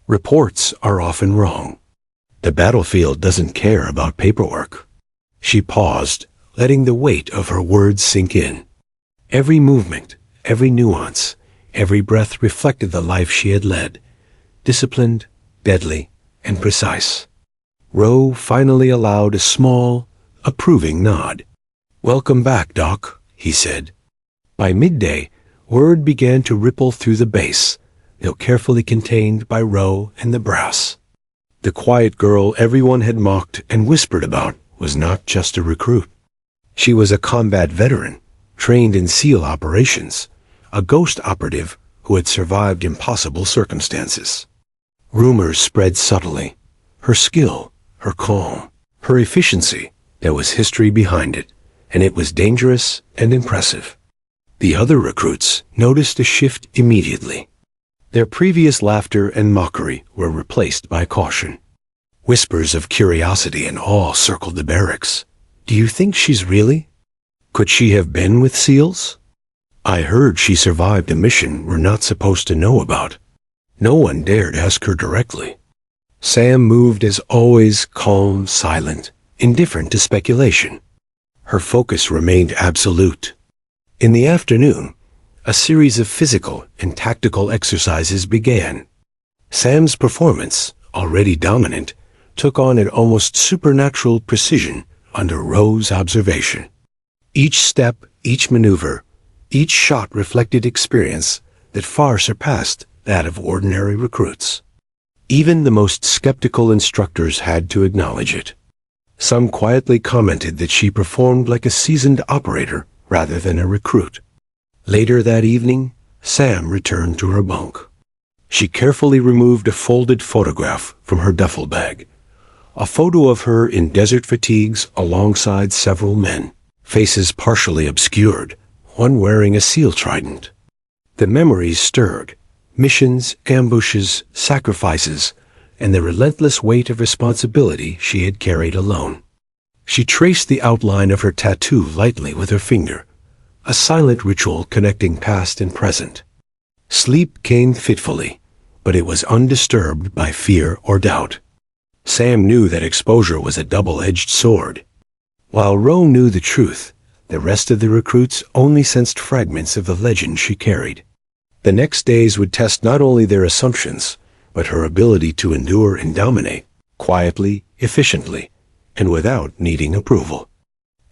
"Reports are often wrong. The battlefield doesn't care about paperwork." She paused, letting the weight of her words sink in. Every movement, every nuance, every breath reflected the life she had led, disciplined, deadly, and precise. Rowe finally allowed a small, approving nod. "Welcome back, Doc," he said. By midday, word began to ripple through the base, though carefully contained by Rowe and the brass. The quiet girl everyone had mocked and whispered about was not just a recruit. She was a combat veteran, trained in SEAL operations, a ghost operative who had survived impossible circumstances. Rumors spread subtly. Her skill, her calm, her efficiency, there was history behind it, and it was dangerous and impressive. The other recruits noticed a shift immediately. Their previous laughter and mockery were replaced by caution. Whispers of curiosity and awe circled the barracks. "Do you think she's really? Could she have been with SEALs? I heard she survived a mission we're not supposed to know about." No one dared ask her directly. Sam moved as always, calm, silent, indifferent to speculation. Her focus remained absolute. In the afternoon, a series of physical and tactical exercises began. Sam's performance, already dominant, took on an almost supernatural precision under Rowe's observation. Each step, each maneuver, each shot reflected experience that far surpassed that of ordinary recruits. Even the most skeptical instructors had to acknowledge it. Some quietly commented that she performed like a seasoned operator rather than a recruit. Later that evening, Sam returned to her bunk. She carefully removed a folded photograph from her duffel bag, a photo of her in desert fatigues alongside several men, faces partially obscured, one wearing a SEAL trident. The memories stirred, missions, ambushes, sacrifices, and the relentless weight of responsibility she had carried alone. She traced the outline of her tattoo lightly with her finger, a silent ritual connecting past and present. Sleep came fitfully, but it was undisturbed by fear or doubt. Sam knew that exposure was a double-edged sword. While Rowe knew the truth, the rest of the recruits only sensed fragments of the legend she carried. The next days would test not only their assumptions, but her ability to endure and dominate, quietly, efficiently, and without needing approval.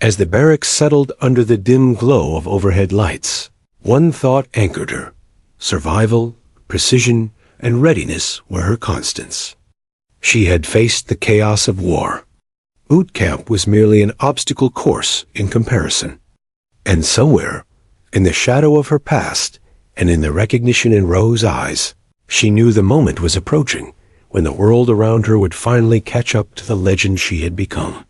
As the barracks settled under the dim glow of overhead lights, one thought anchored her. Survival, precision, and readiness were her constants. She had faced the chaos of war. Bootcamp was merely an obstacle course in comparison. And somewhere, in the shadow of her past, and in the recognition in Rose's eyes, she knew the moment was approaching when the world around her would finally catch up to the legend she had become.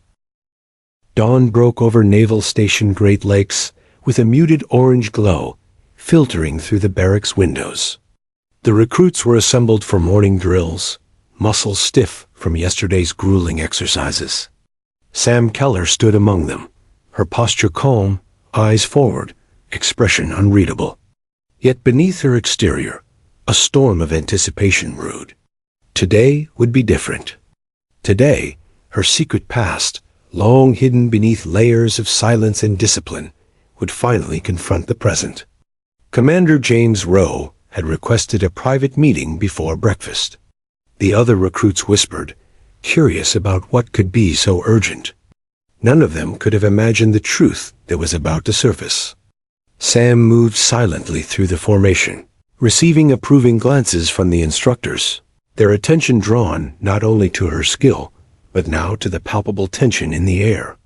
Dawn broke over Naval Station Great Lakes with a muted orange glow filtering through the barracks windows. The recruits were assembled for morning drills, muscles stiff from yesterday's grueling exercises. Sam Keller stood among them, her posture calm, eyes forward, expression unreadable. Yet beneath her exterior, a storm of anticipation brewed. Today would be different. Today, her secret past, long hidden beneath layers of silence and discipline, would finally confront the present. Commander James Rowe had requested a private meeting before breakfast. The other recruits whispered, curious about what could be so urgent. None of them could have imagined the truth that was about to surface. Sam moved silently through the formation, receiving approving glances from the instructors, their attention drawn not only to her skill, but now to the palpable tension in the air.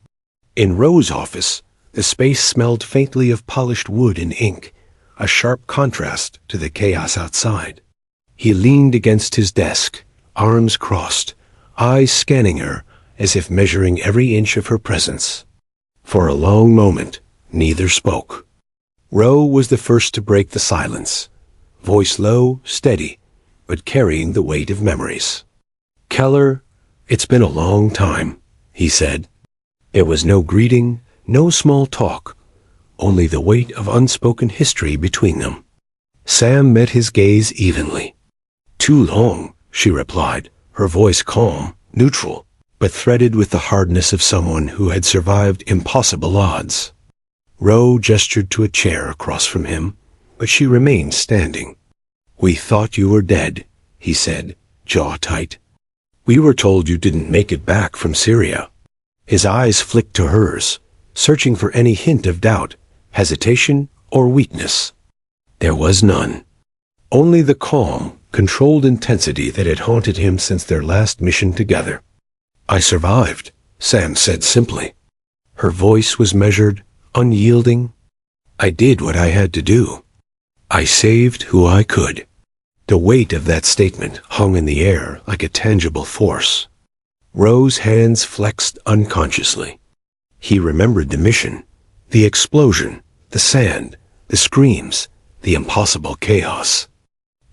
In Rowe's office, the space smelled faintly of polished wood and ink, a sharp contrast to the chaos outside. He leaned against his desk, arms crossed, eyes scanning her as if measuring every inch of her presence. For a long moment, neither spoke. Rowe was the first to break the silence, voice low, steady, but carrying the weight of memories. "Keller, it's been a long time," he said. There was no greeting, no small talk, only the weight of unspoken history between them. Sam met his gaze evenly. "Too long," she replied, her voice calm, neutral, but threaded with the hardness of someone who had survived impossible odds. Rowe gestured to a chair across from him, but she remained standing. "We thought you were dead," he said, jaw tight. "We were told you didn't make it back from Syria." His eyes flicked to hers, searching for any hint of doubt, hesitation, or weakness. There was none. Only the calm, controlled intensity that had haunted him since their last mission together. "I survived," Sam said simply. Her voice was measured, unyielding. "I did what I had to do. I saved who I could." The weight of that statement hung in the air like a tangible force. Rowe's hands flexed unconsciously. He remembered the mission, the explosion, the sand, the screams, the impossible chaos.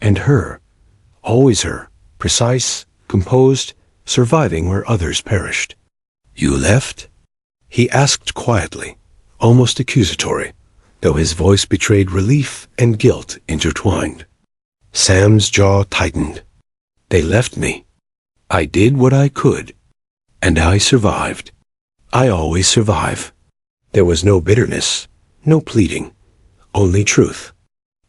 And her, always her, precise, composed, surviving where others perished. "You left?" he asked quietly, almost accusatory, though his voice betrayed relief and guilt intertwined. Sam's jaw tightened. "They left me. I did what I could, and I survived. I always survive." There was no bitterness, no pleading, only truth.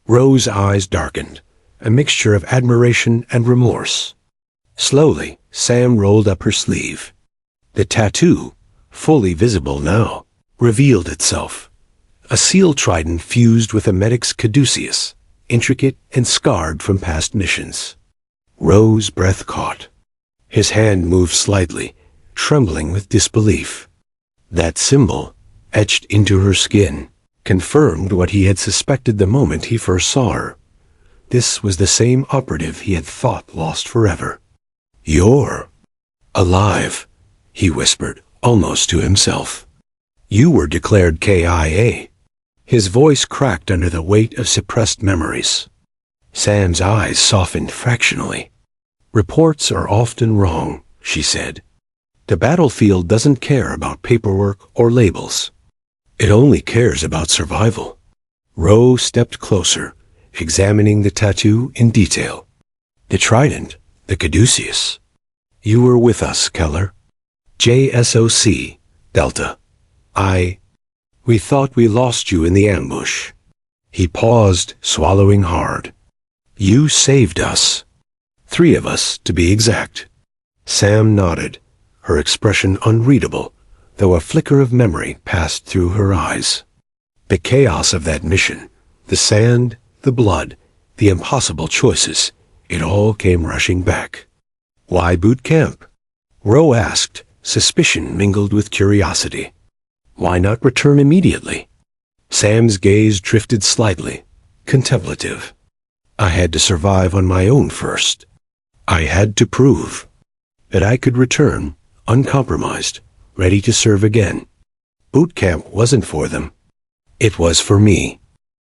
Rowe's eyes darkened, a mixture of admiration and remorse. Slowly, Sam rolled up her sleeve. The tattoo, fully visible now, revealed itself. A seal trident fused with a medic's caduceus, intricate and scarred from past missions. Rowe's breath caught. His hand moved slightly, trembling with disbelief. That symbol, etched into her skin, confirmed what he had suspected the moment he first saw her. This was the same operative he had thought lost forever. "You're alive," he whispered, almost to himself. "You were declared KIA." His voice cracked under the weight of suppressed memories. Sam's eyes softened fractionally. "Reports are often wrong," she said. "The battlefield doesn't care about paperwork or labels. It only cares about survival." Rowe stepped closer, examining the tattoo in detail. "The trident, the caduceus. You were with us, Keller. JSOC, Delta. We thought we lost you in the ambush." He paused, swallowing hard. You saved us. 3 of us, to be exact. Sam nodded, her expression unreadable, though a flicker of memory passed through her eyes. The chaos of that mission, the sand, the blood, the impossible choices, it all came rushing back. Why boot camp? Roe asked, suspicion mingled with curiosity. Why not return immediately? Sam's gaze drifted slightly, contemplative. I had to survive on my own first. I had to prove that I could return, uncompromised, ready to serve again. Boot camp wasn't for them. It was for me.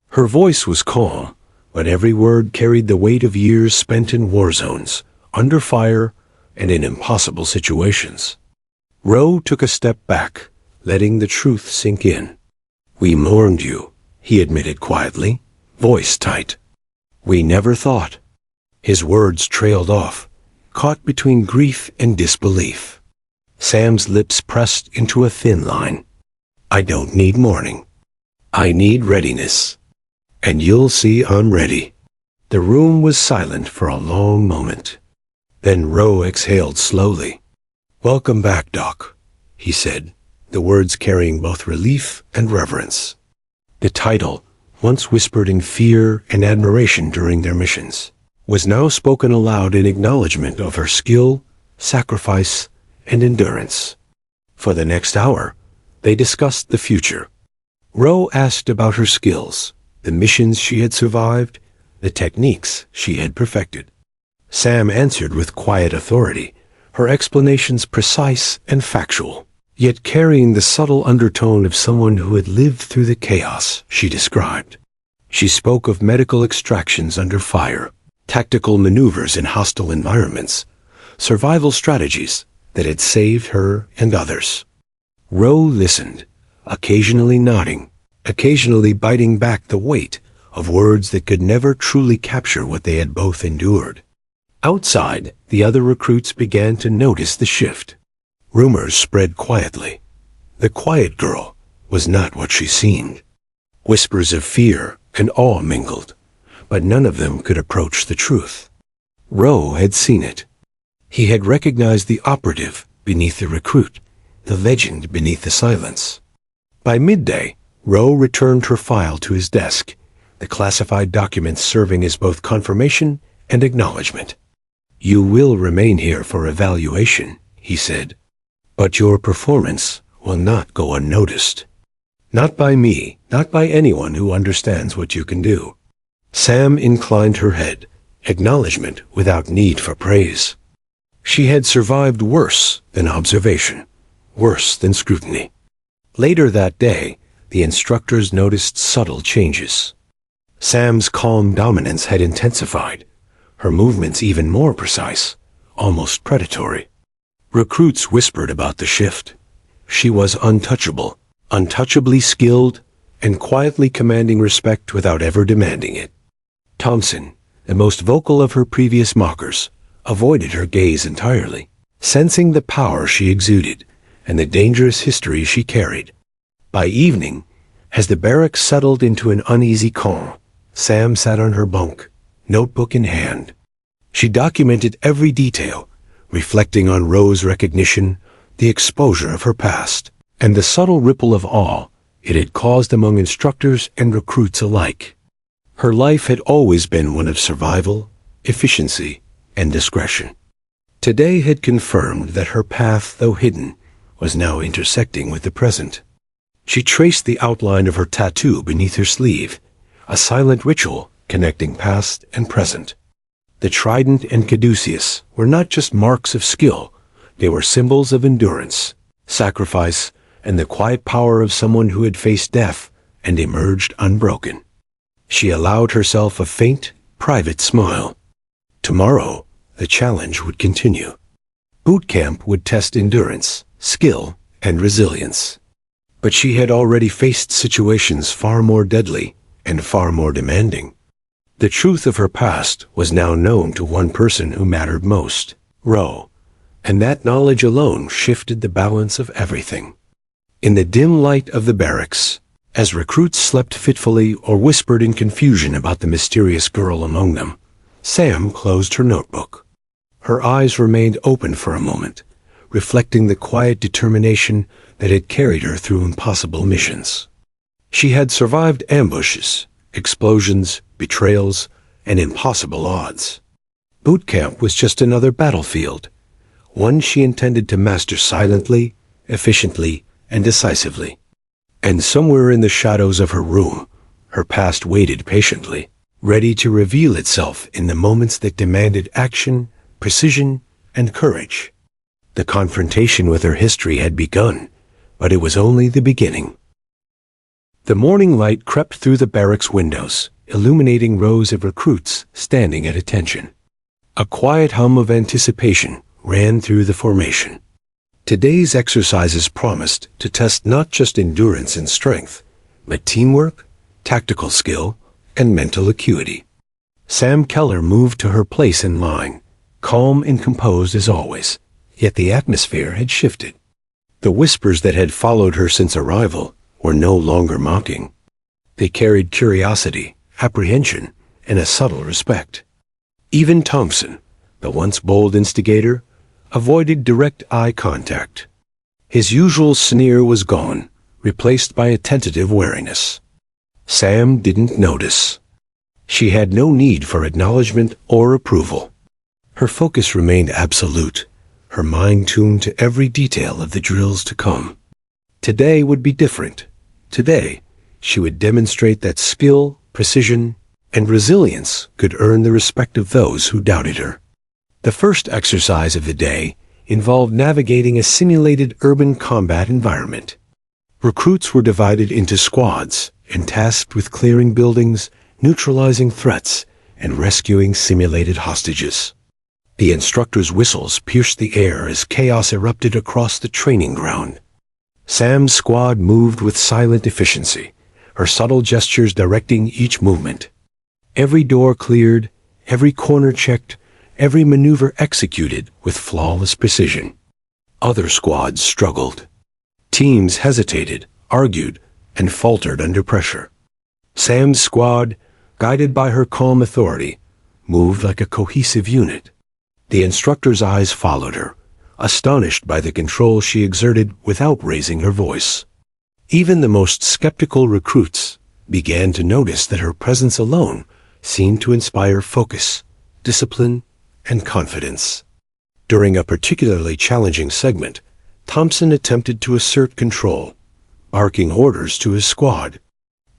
Her voice was calm, but every word carried the weight of years spent in war zones, under fire, and in impossible situations. Roe took a step back, letting the truth sink in. We mourned you, he admitted quietly, voice tight. We never thought. His words trailed off, caught between grief and disbelief. Sam's lips pressed into a thin line. I don't need mourning. I need readiness. And you'll see I'm ready. The room was silent for a long moment. Then Roe exhaled slowly. Welcome back, Doc, he said, the words carrying both relief and reverence. The title, once whispered in fear and admiration during their missions, was now spoken aloud in acknowledgement of her skill, sacrifice, and endurance. For the next hour, they discussed the future. Roe asked about her skills, the missions she had survived, the techniques she had perfected. Sam answered with quiet authority, her explanations precise and factual, yet carrying the subtle undertone of someone who had lived through the chaos she described. She spoke of medical extractions under fire, tactical maneuvers in hostile environments, survival strategies that had saved her and others. Roe listened, occasionally nodding, occasionally biting back the weight of words that could never truly capture what they had both endured. Outside, the other recruits began to notice the shift. Rumors spread quietly. The quiet girl was not what she seemed. Whispers of fear and awe mingled, but none of them could approach the truth. Roe had seen it. He had recognized the operative beneath the recruit, the legend beneath the silence. By midday, Roe returned her file to his desk, the classified documents serving as both confirmation and acknowledgement. You will remain here for evaluation, he said, but your performance will not go unnoticed. Not by me, not by anyone who understands what you can do. Sam inclined her head, acknowledgement without need for praise. She had survived worse than observation, worse than scrutiny. Later that day, the instructors noticed subtle changes. Sam's calm dominance had intensified, her movements even more precise, almost predatory. Recruits whispered about the shift. She was untouchable, untouchably skilled, and quietly commanding respect without ever demanding it. Thompson, the most vocal of her previous mockers, avoided her gaze entirely, sensing the power she exuded and the dangerous history she carried. By evening, as the barracks settled into an uneasy calm, Sam sat on her bunk, notebook in hand. She documented every detail, reflecting on Roe's recognition, the exposure of her past, and the subtle ripple of awe it had caused among instructors and recruits alike. Her life had always been one of survival, efficiency, and discretion. Today had confirmed that her path, though hidden, was now intersecting with the present. She traced the outline of her tattoo beneath her sleeve, a silent ritual connecting past and present. The trident and caduceus were not just marks of skill, they were symbols of endurance, sacrifice, and the quiet power of someone who had faced death and emerged unbroken. She allowed herself a faint, private smile. Tomorrow, the challenge would continue. Boot camp would test endurance, skill, and resilience. But she had already faced situations far more deadly and far more demanding. The truth of her past was now known to one person who mattered most, Roe, and that knowledge alone shifted the balance of everything. In the dim light of the barracks, As recruits slept fitfully or whispered in confusion about the mysterious girl among them, Sam closed her notebook. Her eyes remained open for a moment, reflecting the quiet determination that had carried her through impossible missions. She had survived ambushes, explosions, betrayals, and impossible odds. Bootcamp was just another battlefield, one she intended to master silently, efficiently, and decisively. And somewhere in the shadows of her room, her past waited patiently, ready to reveal itself in the moments that demanded action, precision, and courage. The confrontation with her history had begun, but it was only the beginning. The morning light crept through the barracks windows, illuminating rows of recruits standing at attention. A quiet hum of anticipation ran through the formation. Today's exercises promised to test not just endurance and strength, but teamwork, tactical skill, and mental acuity. Sam Keller moved to her place in line, calm and composed as always, yet the atmosphere had shifted. The whispers that had followed her since arrival were no longer mocking. They carried curiosity, apprehension, and a subtle respect. Even Thompson, the once bold instigator, avoided direct eye contact. His usual sneer was gone, replaced by a tentative wariness. Sam didn't notice. She had no need for acknowledgement or approval. Her focus remained absolute, her mind tuned to every detail of the drills to come. Today would be different. Today, she would demonstrate that skill, precision, and resilience could earn the respect of those who doubted her. The first exercise of the day involved navigating a simulated urban combat environment. Recruits were divided into squads and tasked with clearing buildings, neutralizing threats, and rescuing simulated hostages. The instructor's whistles pierced the air as chaos erupted across the training ground. Sam's squad moved with silent efficiency, her subtle gestures directing each movement. Every door cleared, every corner checked, every maneuver executed with flawless precision. Other squads struggled. Teams hesitated, argued, and faltered under pressure. Sam's squad, guided by her calm authority, moved like a cohesive unit. The instructor's eyes followed her, astonished by the control she exerted without raising her voice. Even the most skeptical recruits began to notice that her presence alone seemed to inspire focus, discipline, and confidence. During a particularly challenging segment, Thompson attempted to assert control, barking orders to his squad.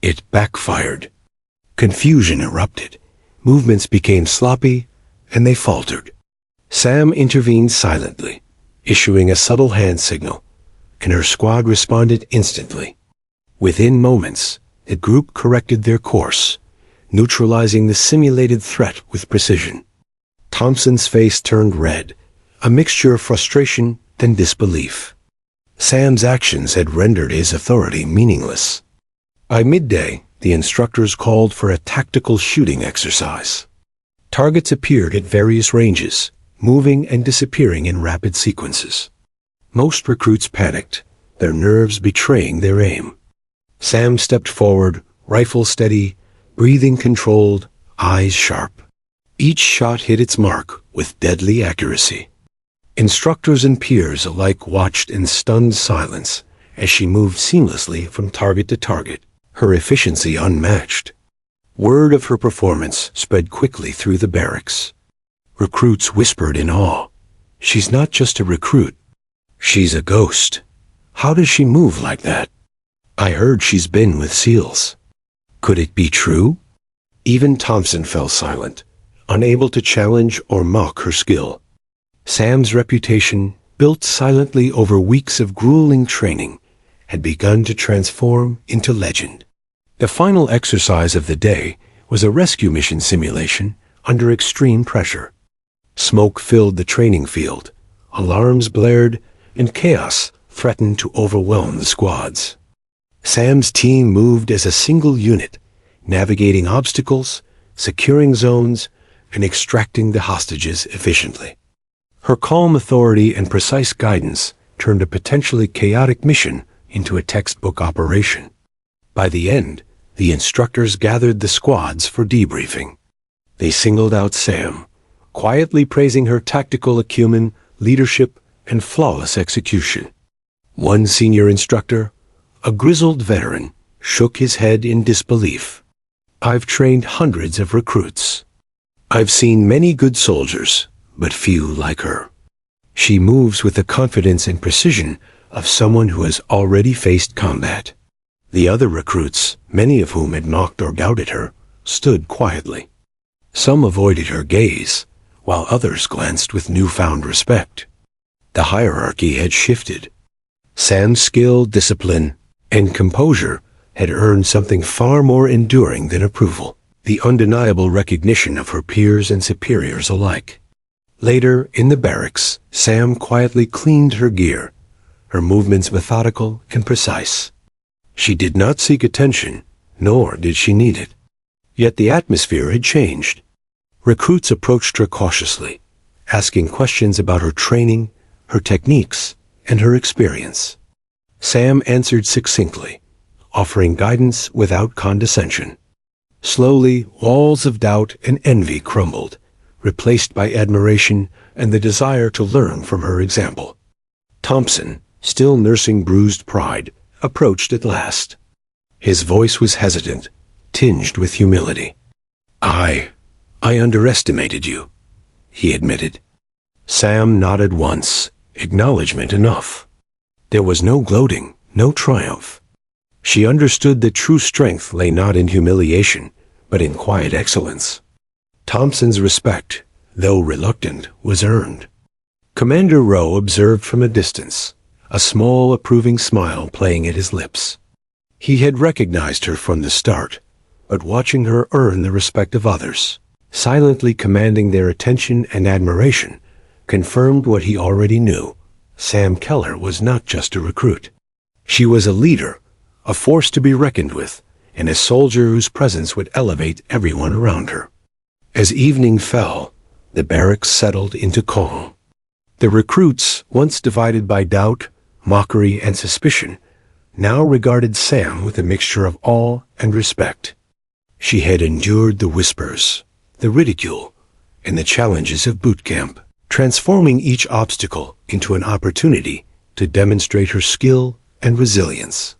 It backfired. Confusion erupted, movements became sloppy, and they faltered. Sam intervened silently, issuing a subtle hand signal, and her squad responded instantly. Within moments, the group corrected their course, neutralizing the simulated threat with precision. Thompson's face turned red, a mixture of frustration and disbelief. Sam's actions had rendered his authority meaningless. By midday, the instructors called for a tactical shooting exercise. Targets appeared at various ranges, moving and disappearing in rapid sequences. Most recruits panicked, their nerves betraying their aim. Sam stepped forward, rifle steady, breathing controlled, eyes sharp. Each shot hit its mark with deadly accuracy. Instructors and peers alike watched in stunned silence as she moved seamlessly from target to target, her efficiency unmatched. Word of her performance spread quickly through the barracks. Recruits whispered in awe, "She's not just a recruit. She's a ghost. How does she move like that? I heard she's been with SEALs." Could it be true? Even Thompson fell silent, unable to challenge or mock her skill. Sam's reputation, built silently over weeks of grueling training, had begun to transform into legend. The final exercise of the day was a rescue mission simulation under extreme pressure. Smoke filled the training field, alarms blared, and chaos threatened to overwhelm the squads. Sam's team moved as a single unit, navigating obstacles, securing zones, and extracting the hostages efficiently. Her calm authority and precise guidance turned a potentially chaotic mission into a textbook operation. By the end, the instructors gathered the squads for debriefing. They singled out Sam, quietly praising her tactical acumen, leadership, and flawless execution. One senior instructor, a grizzled veteran, shook his head in disbelief. "I've trained hundreds of recruits. I've seen many good soldiers, but few like her. She moves with the confidence and precision of someone who has already faced combat." The other recruits, many of whom had mocked or doubted her, stood quietly. Some avoided her gaze, while others glanced with newfound respect. The hierarchy had shifted. Sam's skill, discipline, and composure had earned something far more enduring than approval, the undeniable recognition of her peers and superiors alike. Later, in the barracks, Sam quietly cleaned her gear, her movements methodical and precise. She did not seek attention, nor did she need it. Yet the atmosphere had changed. Recruits approached her cautiously, asking questions about her training, her techniques, and her experience. Sam answered succinctly, offering guidance without condescension. Slowly, walls of doubt and envy crumbled, replaced by admiration and the desire to learn from her example. Thompson, still nursing bruised pride, approached at last. His voice was hesitant, tinged with humility. I underestimated you," he admitted. Sam nodded once, acknowledgement enough. There was no gloating, no triumph. She understood that true strength lay not in humiliation, but in quiet excellence. Thompson's respect, though reluctant, was earned. Commander Rowe observed from a distance, a small approving smile playing at his lips. He had recognized her from the start, but watching her earn the respect of others, silently commanding their attention and admiration, confirmed what he already knew. Sam Keller was not just a recruit. She was a leader, a force to be reckoned with, and a soldier whose presence would elevate everyone around her. As evening fell, the barracks settled into calm. The recruits, once divided by doubt, mockery, and suspicion, now regarded Sam with a mixture of awe and respect. She had endured the whispers, the ridicule, and the challenges of Bootcamp, transforming each obstacle into an opportunity to demonstrate her skill and resilience.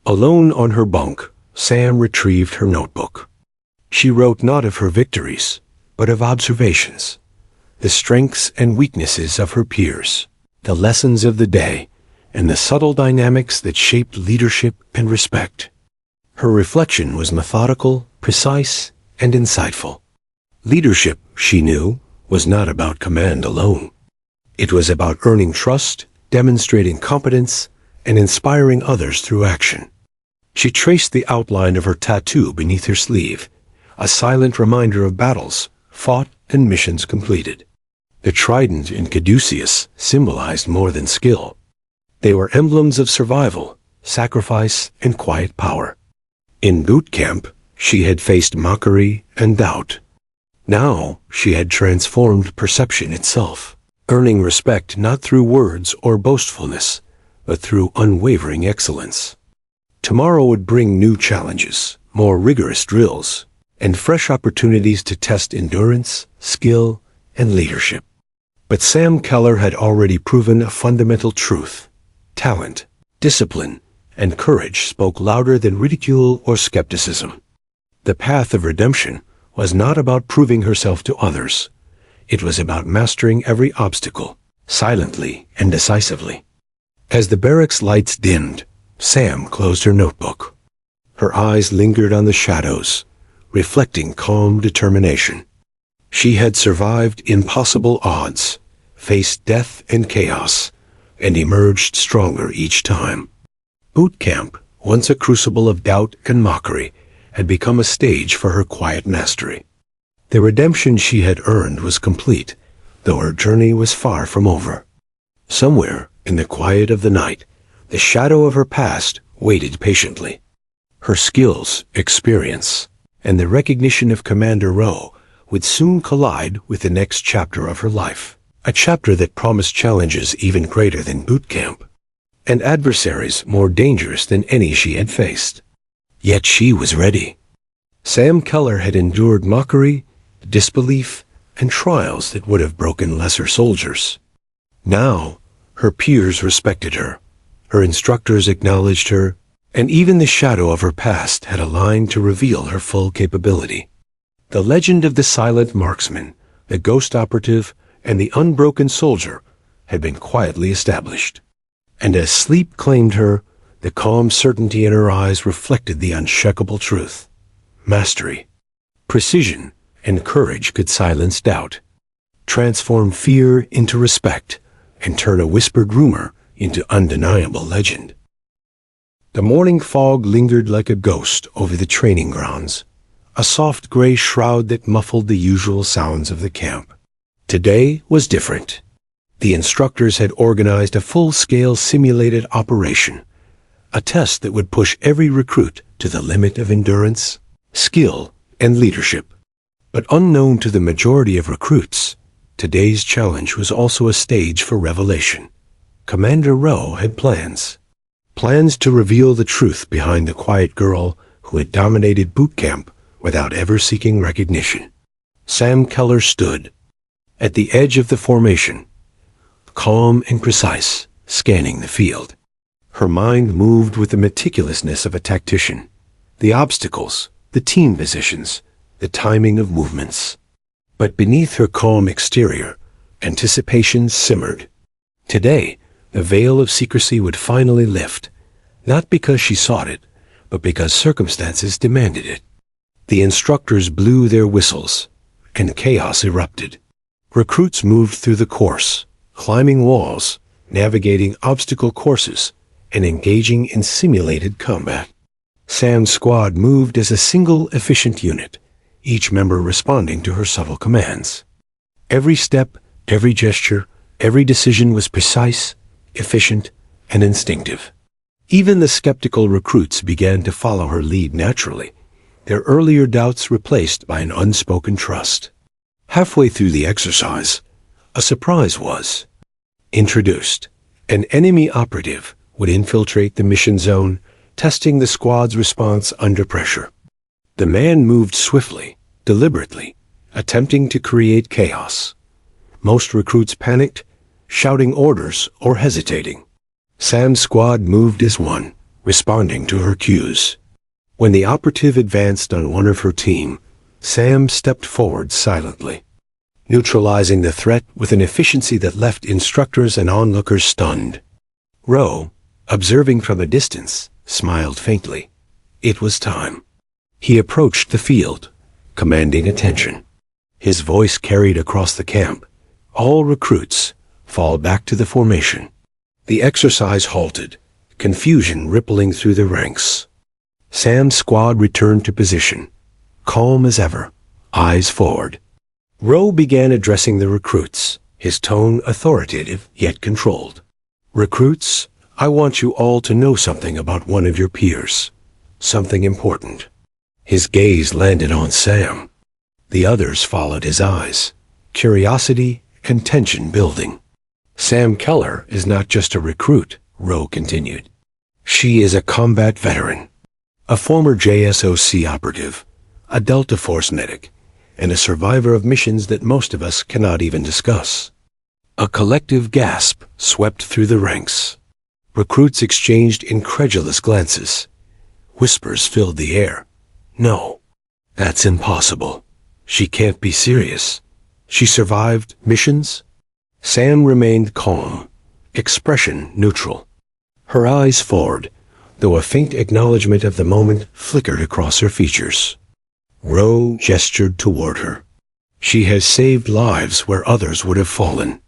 Alone on her bunk, Sam retrieved her notebook. She wrote not of her victories, but of observations, the strengths and weaknesses of her peers, the lessons of the day, and the subtle dynamics that shaped leadership and respect. Her reflection was methodical, precise, and insightful. Leadership, she knew, was not about command alone. It was about earning trust, demonstrating competence, and inspiring others through action. She traced the outline of her tattoo beneath her sleeve, a silent reminder of battles fought and missions completed. The trident in caduceus symbolized more than skill. They were emblems of survival, sacrifice, and quiet power. In Bootcamp, she had faced mockery and doubt. Now she had transformed perception itself, earning respect not through words or boastfulness, but through unwavering excellence. Tomorrow would bring new challenges, more rigorous drills, and fresh opportunities to test endurance, skill, and leadership. But Sam Keller had already proven a fundamental truth. Talent, discipline, and courage spoke louder than ridicule or skepticism. The path of redemption was not about proving herself to others. It was about mastering every obstacle, silently and decisively. As the barracks lights dimmed, Sam closed her notebook. Her eyes lingered on the shadows, reflecting calm determination. She had survived impossible odds, faced death and chaos, and emerged stronger each time. Bootcamp, once a crucible of doubt and mockery, had become a stage for her quiet mastery. The redemption she had earned was complete, though her journey was far from over. Somewhere, in the quiet of the night, the shadow of her past waited patiently. Her skills, experience, and the recognition of Commander Rowe would soon collide with the next chapter of her life, a chapter that promised challenges even greater than Bootcamp, and adversaries more dangerous than any she had faced. Yet she was ready. Sam Keller had endured mockery, disbelief, and trials that would have broken lesser soldiers. Now, her peers respected her, her instructors acknowledged her, and even the shadow of her past had aligned to reveal her full capability. The legend of the silent marksman, the ghost operative, and the unbroken soldier had been quietly established. And as sleep claimed her, the calm certainty in her eyes reflected the unshakable truth. Mastery, precision, and courage could silence doubt, transform fear into respect, and turn a whispered rumor into undeniable legend. The morning fog lingered like a ghost over the training grounds, a soft gray shroud that muffled the usual sounds of the camp. Today was different. The instructors had organized a full-scale simulated operation, a test that would push every recruit to the limit of endurance, skill, and leadership. But unknown to the majority of recruits, today's challenge was also a stage for revelation. Commander Rowe had plans. Plans to reveal the truth behind the quiet girl who had dominated Bootcamp without ever seeking recognition. Sam Keller stood at the edge of the formation, calm and precise, scanning the field. Her mind moved with the meticulousness of a tactician. The obstacles, the team positions, the timing of movements. But beneath her calm exterior, anticipation simmered. Today, the veil of secrecy would finally lift, not because she sought it, but because circumstances demanded it. The instructors blew their whistles, and chaos erupted. Recruits moved through the course, climbing walls, navigating obstacle courses, and engaging in simulated combat. Sam's squad moved as a single efficient unit, each member responding to her subtle commands. Every step, every gesture, every decision was precise, efficient, and instinctive. Even the skeptical recruits began to follow her lead naturally, their earlier doubts replaced by an unspoken trust. Halfway through the exercise, a surprise was introduced. An enemy operative would infiltrate the mission zone, testing the squad's response under pressure. The man moved swiftly, deliberately, attempting to create chaos. Most recruits panicked, shouting orders or hesitating. Sam's squad moved as one, responding to her cues. When the operative advanced on one of her team, Sam stepped forward silently, neutralizing the threat with an efficiency that left instructors and onlookers stunned. Rowe, observing from a distance, smiled faintly. It was time. He approached the field, commanding attention. His voice carried across the camp. All recruits, fall back to the formation. The exercise halted, confusion rippling through the ranks. Sam's squad returned to position, calm as ever, eyes forward. Rowe began addressing the recruits, his tone authoritative yet controlled. Recruits, I want you all to know something about one of your peers. Something important. His gaze landed on Sam. The others followed his eyes, curiosity and tension building. Sam Keller is not just a recruit, Rowe continued. She is a combat veteran, a former JSOC operative, a Delta Force medic, and a survivor of missions that most of us cannot even discuss. A collective gasp swept through the ranks. Recruits exchanged incredulous glances. Whispers filled the air. No, that's impossible. She can't be serious. She survived missions? Sam remained calm, expression neutral. Her eyes forward, though a faint acknowledgement of the moment flickered across her features. Rowe gestured toward her. She has saved lives where others would have fallen.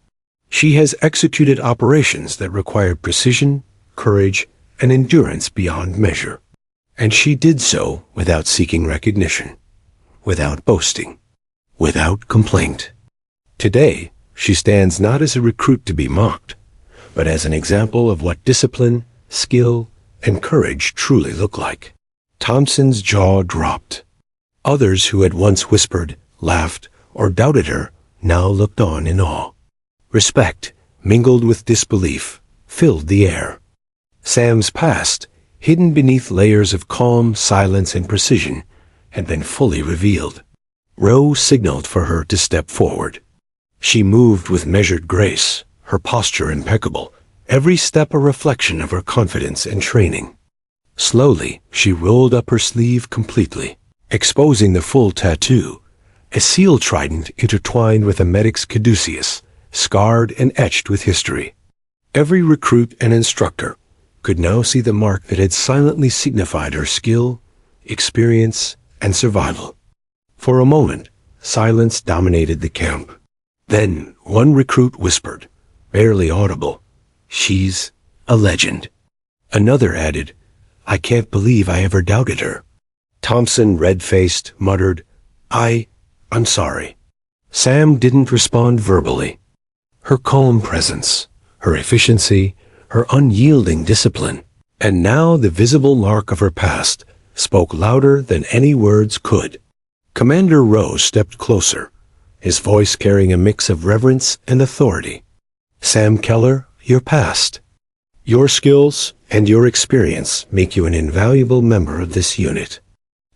She has executed operations that required precision, courage, and endurance beyond measure. And she did so without seeking recognition, without boasting, without complaint. Today, she stands not as a recruit to be mocked, but as an example of what discipline, skill, and courage truly look like. Thompson's jaw dropped. Others who had once whispered, laughed, or doubted her now looked on in awe. Respect, mingled with disbelief, filled the air. Sam's past, hidden beneath layers of calm, silence, and precision, had been fully revealed. Ro signaled for her to step forward. She moved with measured grace, her posture impeccable, every step a reflection of her confidence and training. Slowly, she rolled up her sleeve completely, exposing the full tattoo, a seal trident intertwined with a medic's caduceus, scarred and etched with history. Every recruit and instructor could now see the mark that had silently signified her skill, experience, and survival. For a moment, silence dominated the camp. Then one recruit whispered, barely audible, "She's a legend." Another added, "I can't believe I ever doubted her." Thompson, red-faced, muttered, I'm sorry." Sam didn't respond verbally. Her calm presence, her efficiency, her unyielding discipline, and now the visible mark of her past, spoke louder than any words could. Commander Rowe stepped closer, his voice carrying a mix of reverence and authority. "Sam Keller, your past, your skills, and your experience make you an invaluable member of this unit.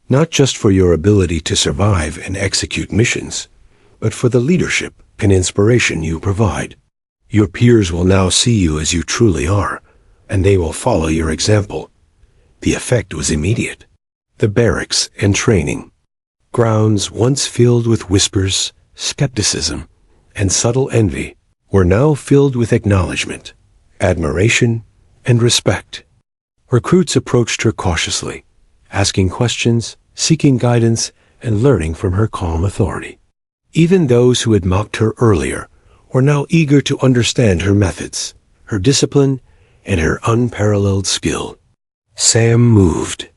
Not just for your ability to survive and execute missions, but for the leadership and inspiration you provide. Your peers will now see you as you truly are, and they will follow your example." The effect was immediate. The barracks and training grounds, once filled with whispers, skepticism, and subtle envy, were now filled with acknowledgement, admiration, and respect. Recruits approached her cautiously, asking questions, seeking guidance, and learning from her calm authority. Even those who had mocked her earlier were now eager to understand her methods, her discipline, and her unparalleled skill. Sam moved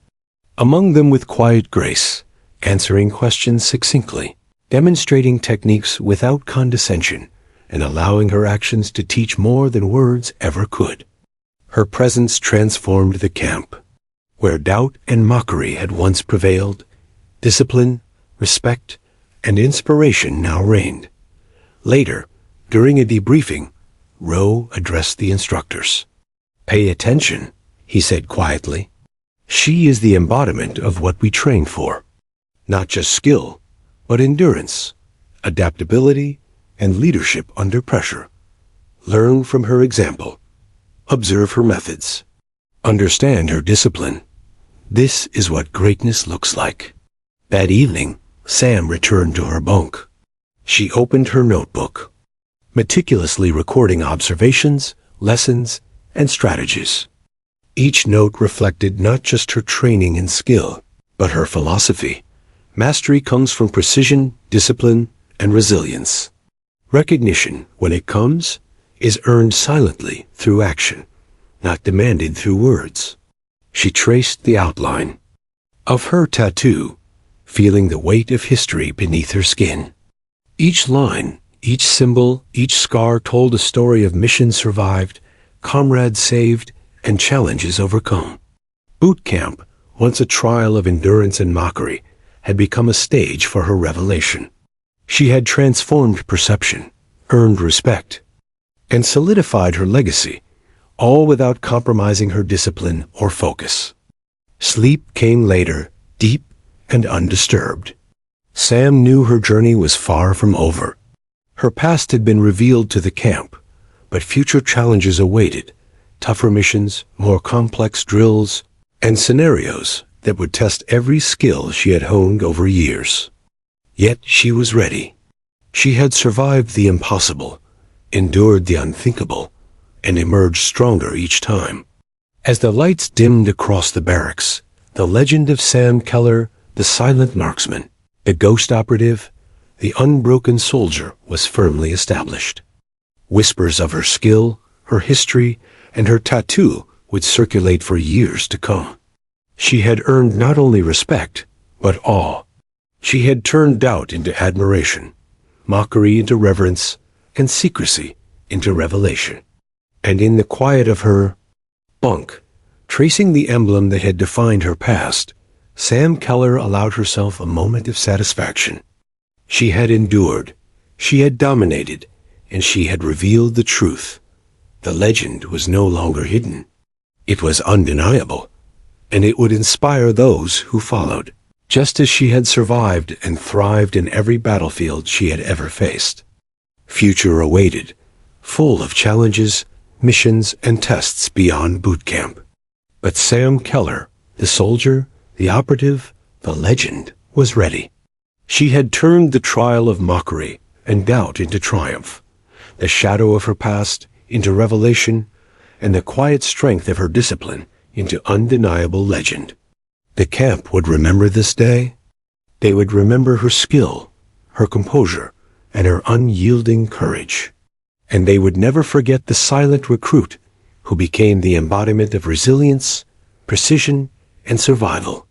among them with quiet grace, answering questions succinctly, demonstrating techniques without condescension, and allowing her actions to teach more than words ever could. Her presence transformed the camp. Where doubt and mockery had once prevailed, discipline, respect, and inspiration now reigned. Later, during a debriefing, Rowe addressed the instructors. "Pay attention," he said quietly. "She is the embodiment of what we train for. Not just skill, but endurance, adaptability, and leadership under pressure. Learn from her example. Observe her methods. Understand her discipline. This is what greatness looks like." That evening, Sam returned to her bunk. She opened her notebook, meticulously recording observations, lessons, and strategies. Each note reflected not just her training and skill, but her philosophy. Mastery comes from precision, discipline, and resilience. Recognition, when it comes, is earned silently through action, not demanded through words. She traced the outline of her tattoo, feeling the weight of history beneath her skin. Each line, each symbol, each scar told a story of missions survived, comrades saved, and challenges overcome. Bootcamp, once a trial of endurance and mockery, had become a stage for her revelation. She had transformed perception, earned respect, and solidified her legacy, all without compromising her discipline or focus. Sleep came later, deep and undisturbed. Sam knew her journey was far from over. Her past had been revealed to the camp, but future challenges awaited, tougher missions, more complex drills, and scenarios that would test every skill she had honed over years. Yet she was ready. She had survived the impossible, endured the unthinkable, and emerged stronger each time. As the lights dimmed across the barracks, the legend of Sam Keller, the silent marksman, the ghost operative, the unbroken soldier, was firmly established. Whispers of her skill, her history, and her tattoo would circulate for years to come. She had earned not only respect, but awe. She had turned doubt into admiration, mockery into reverence, and secrecy into revelation. And in the quiet of her bunk, tracing the emblem that had defined her past, Sam Keller allowed herself a moment of satisfaction. She had endured, she had dominated, and she had revealed the truth. The legend was no longer hidden. It was undeniable. and it would inspire those who followed, just as she had survived and thrived in every battlefield she had ever faced. Future awaited, full of challenges, missions, and tests beyond boot camp. But Sam Keller, the soldier, the operative, the legend, was ready. She had turned the trial of mockery and doubt into triumph, the shadow of her past into revelation, and the quiet strength of her discipline into undeniable legend. The camp would remember this day. They would remember her skill, her composure, and her unyielding courage. And they would never forget the silent recruit who became the embodiment of resilience, precision, and survival.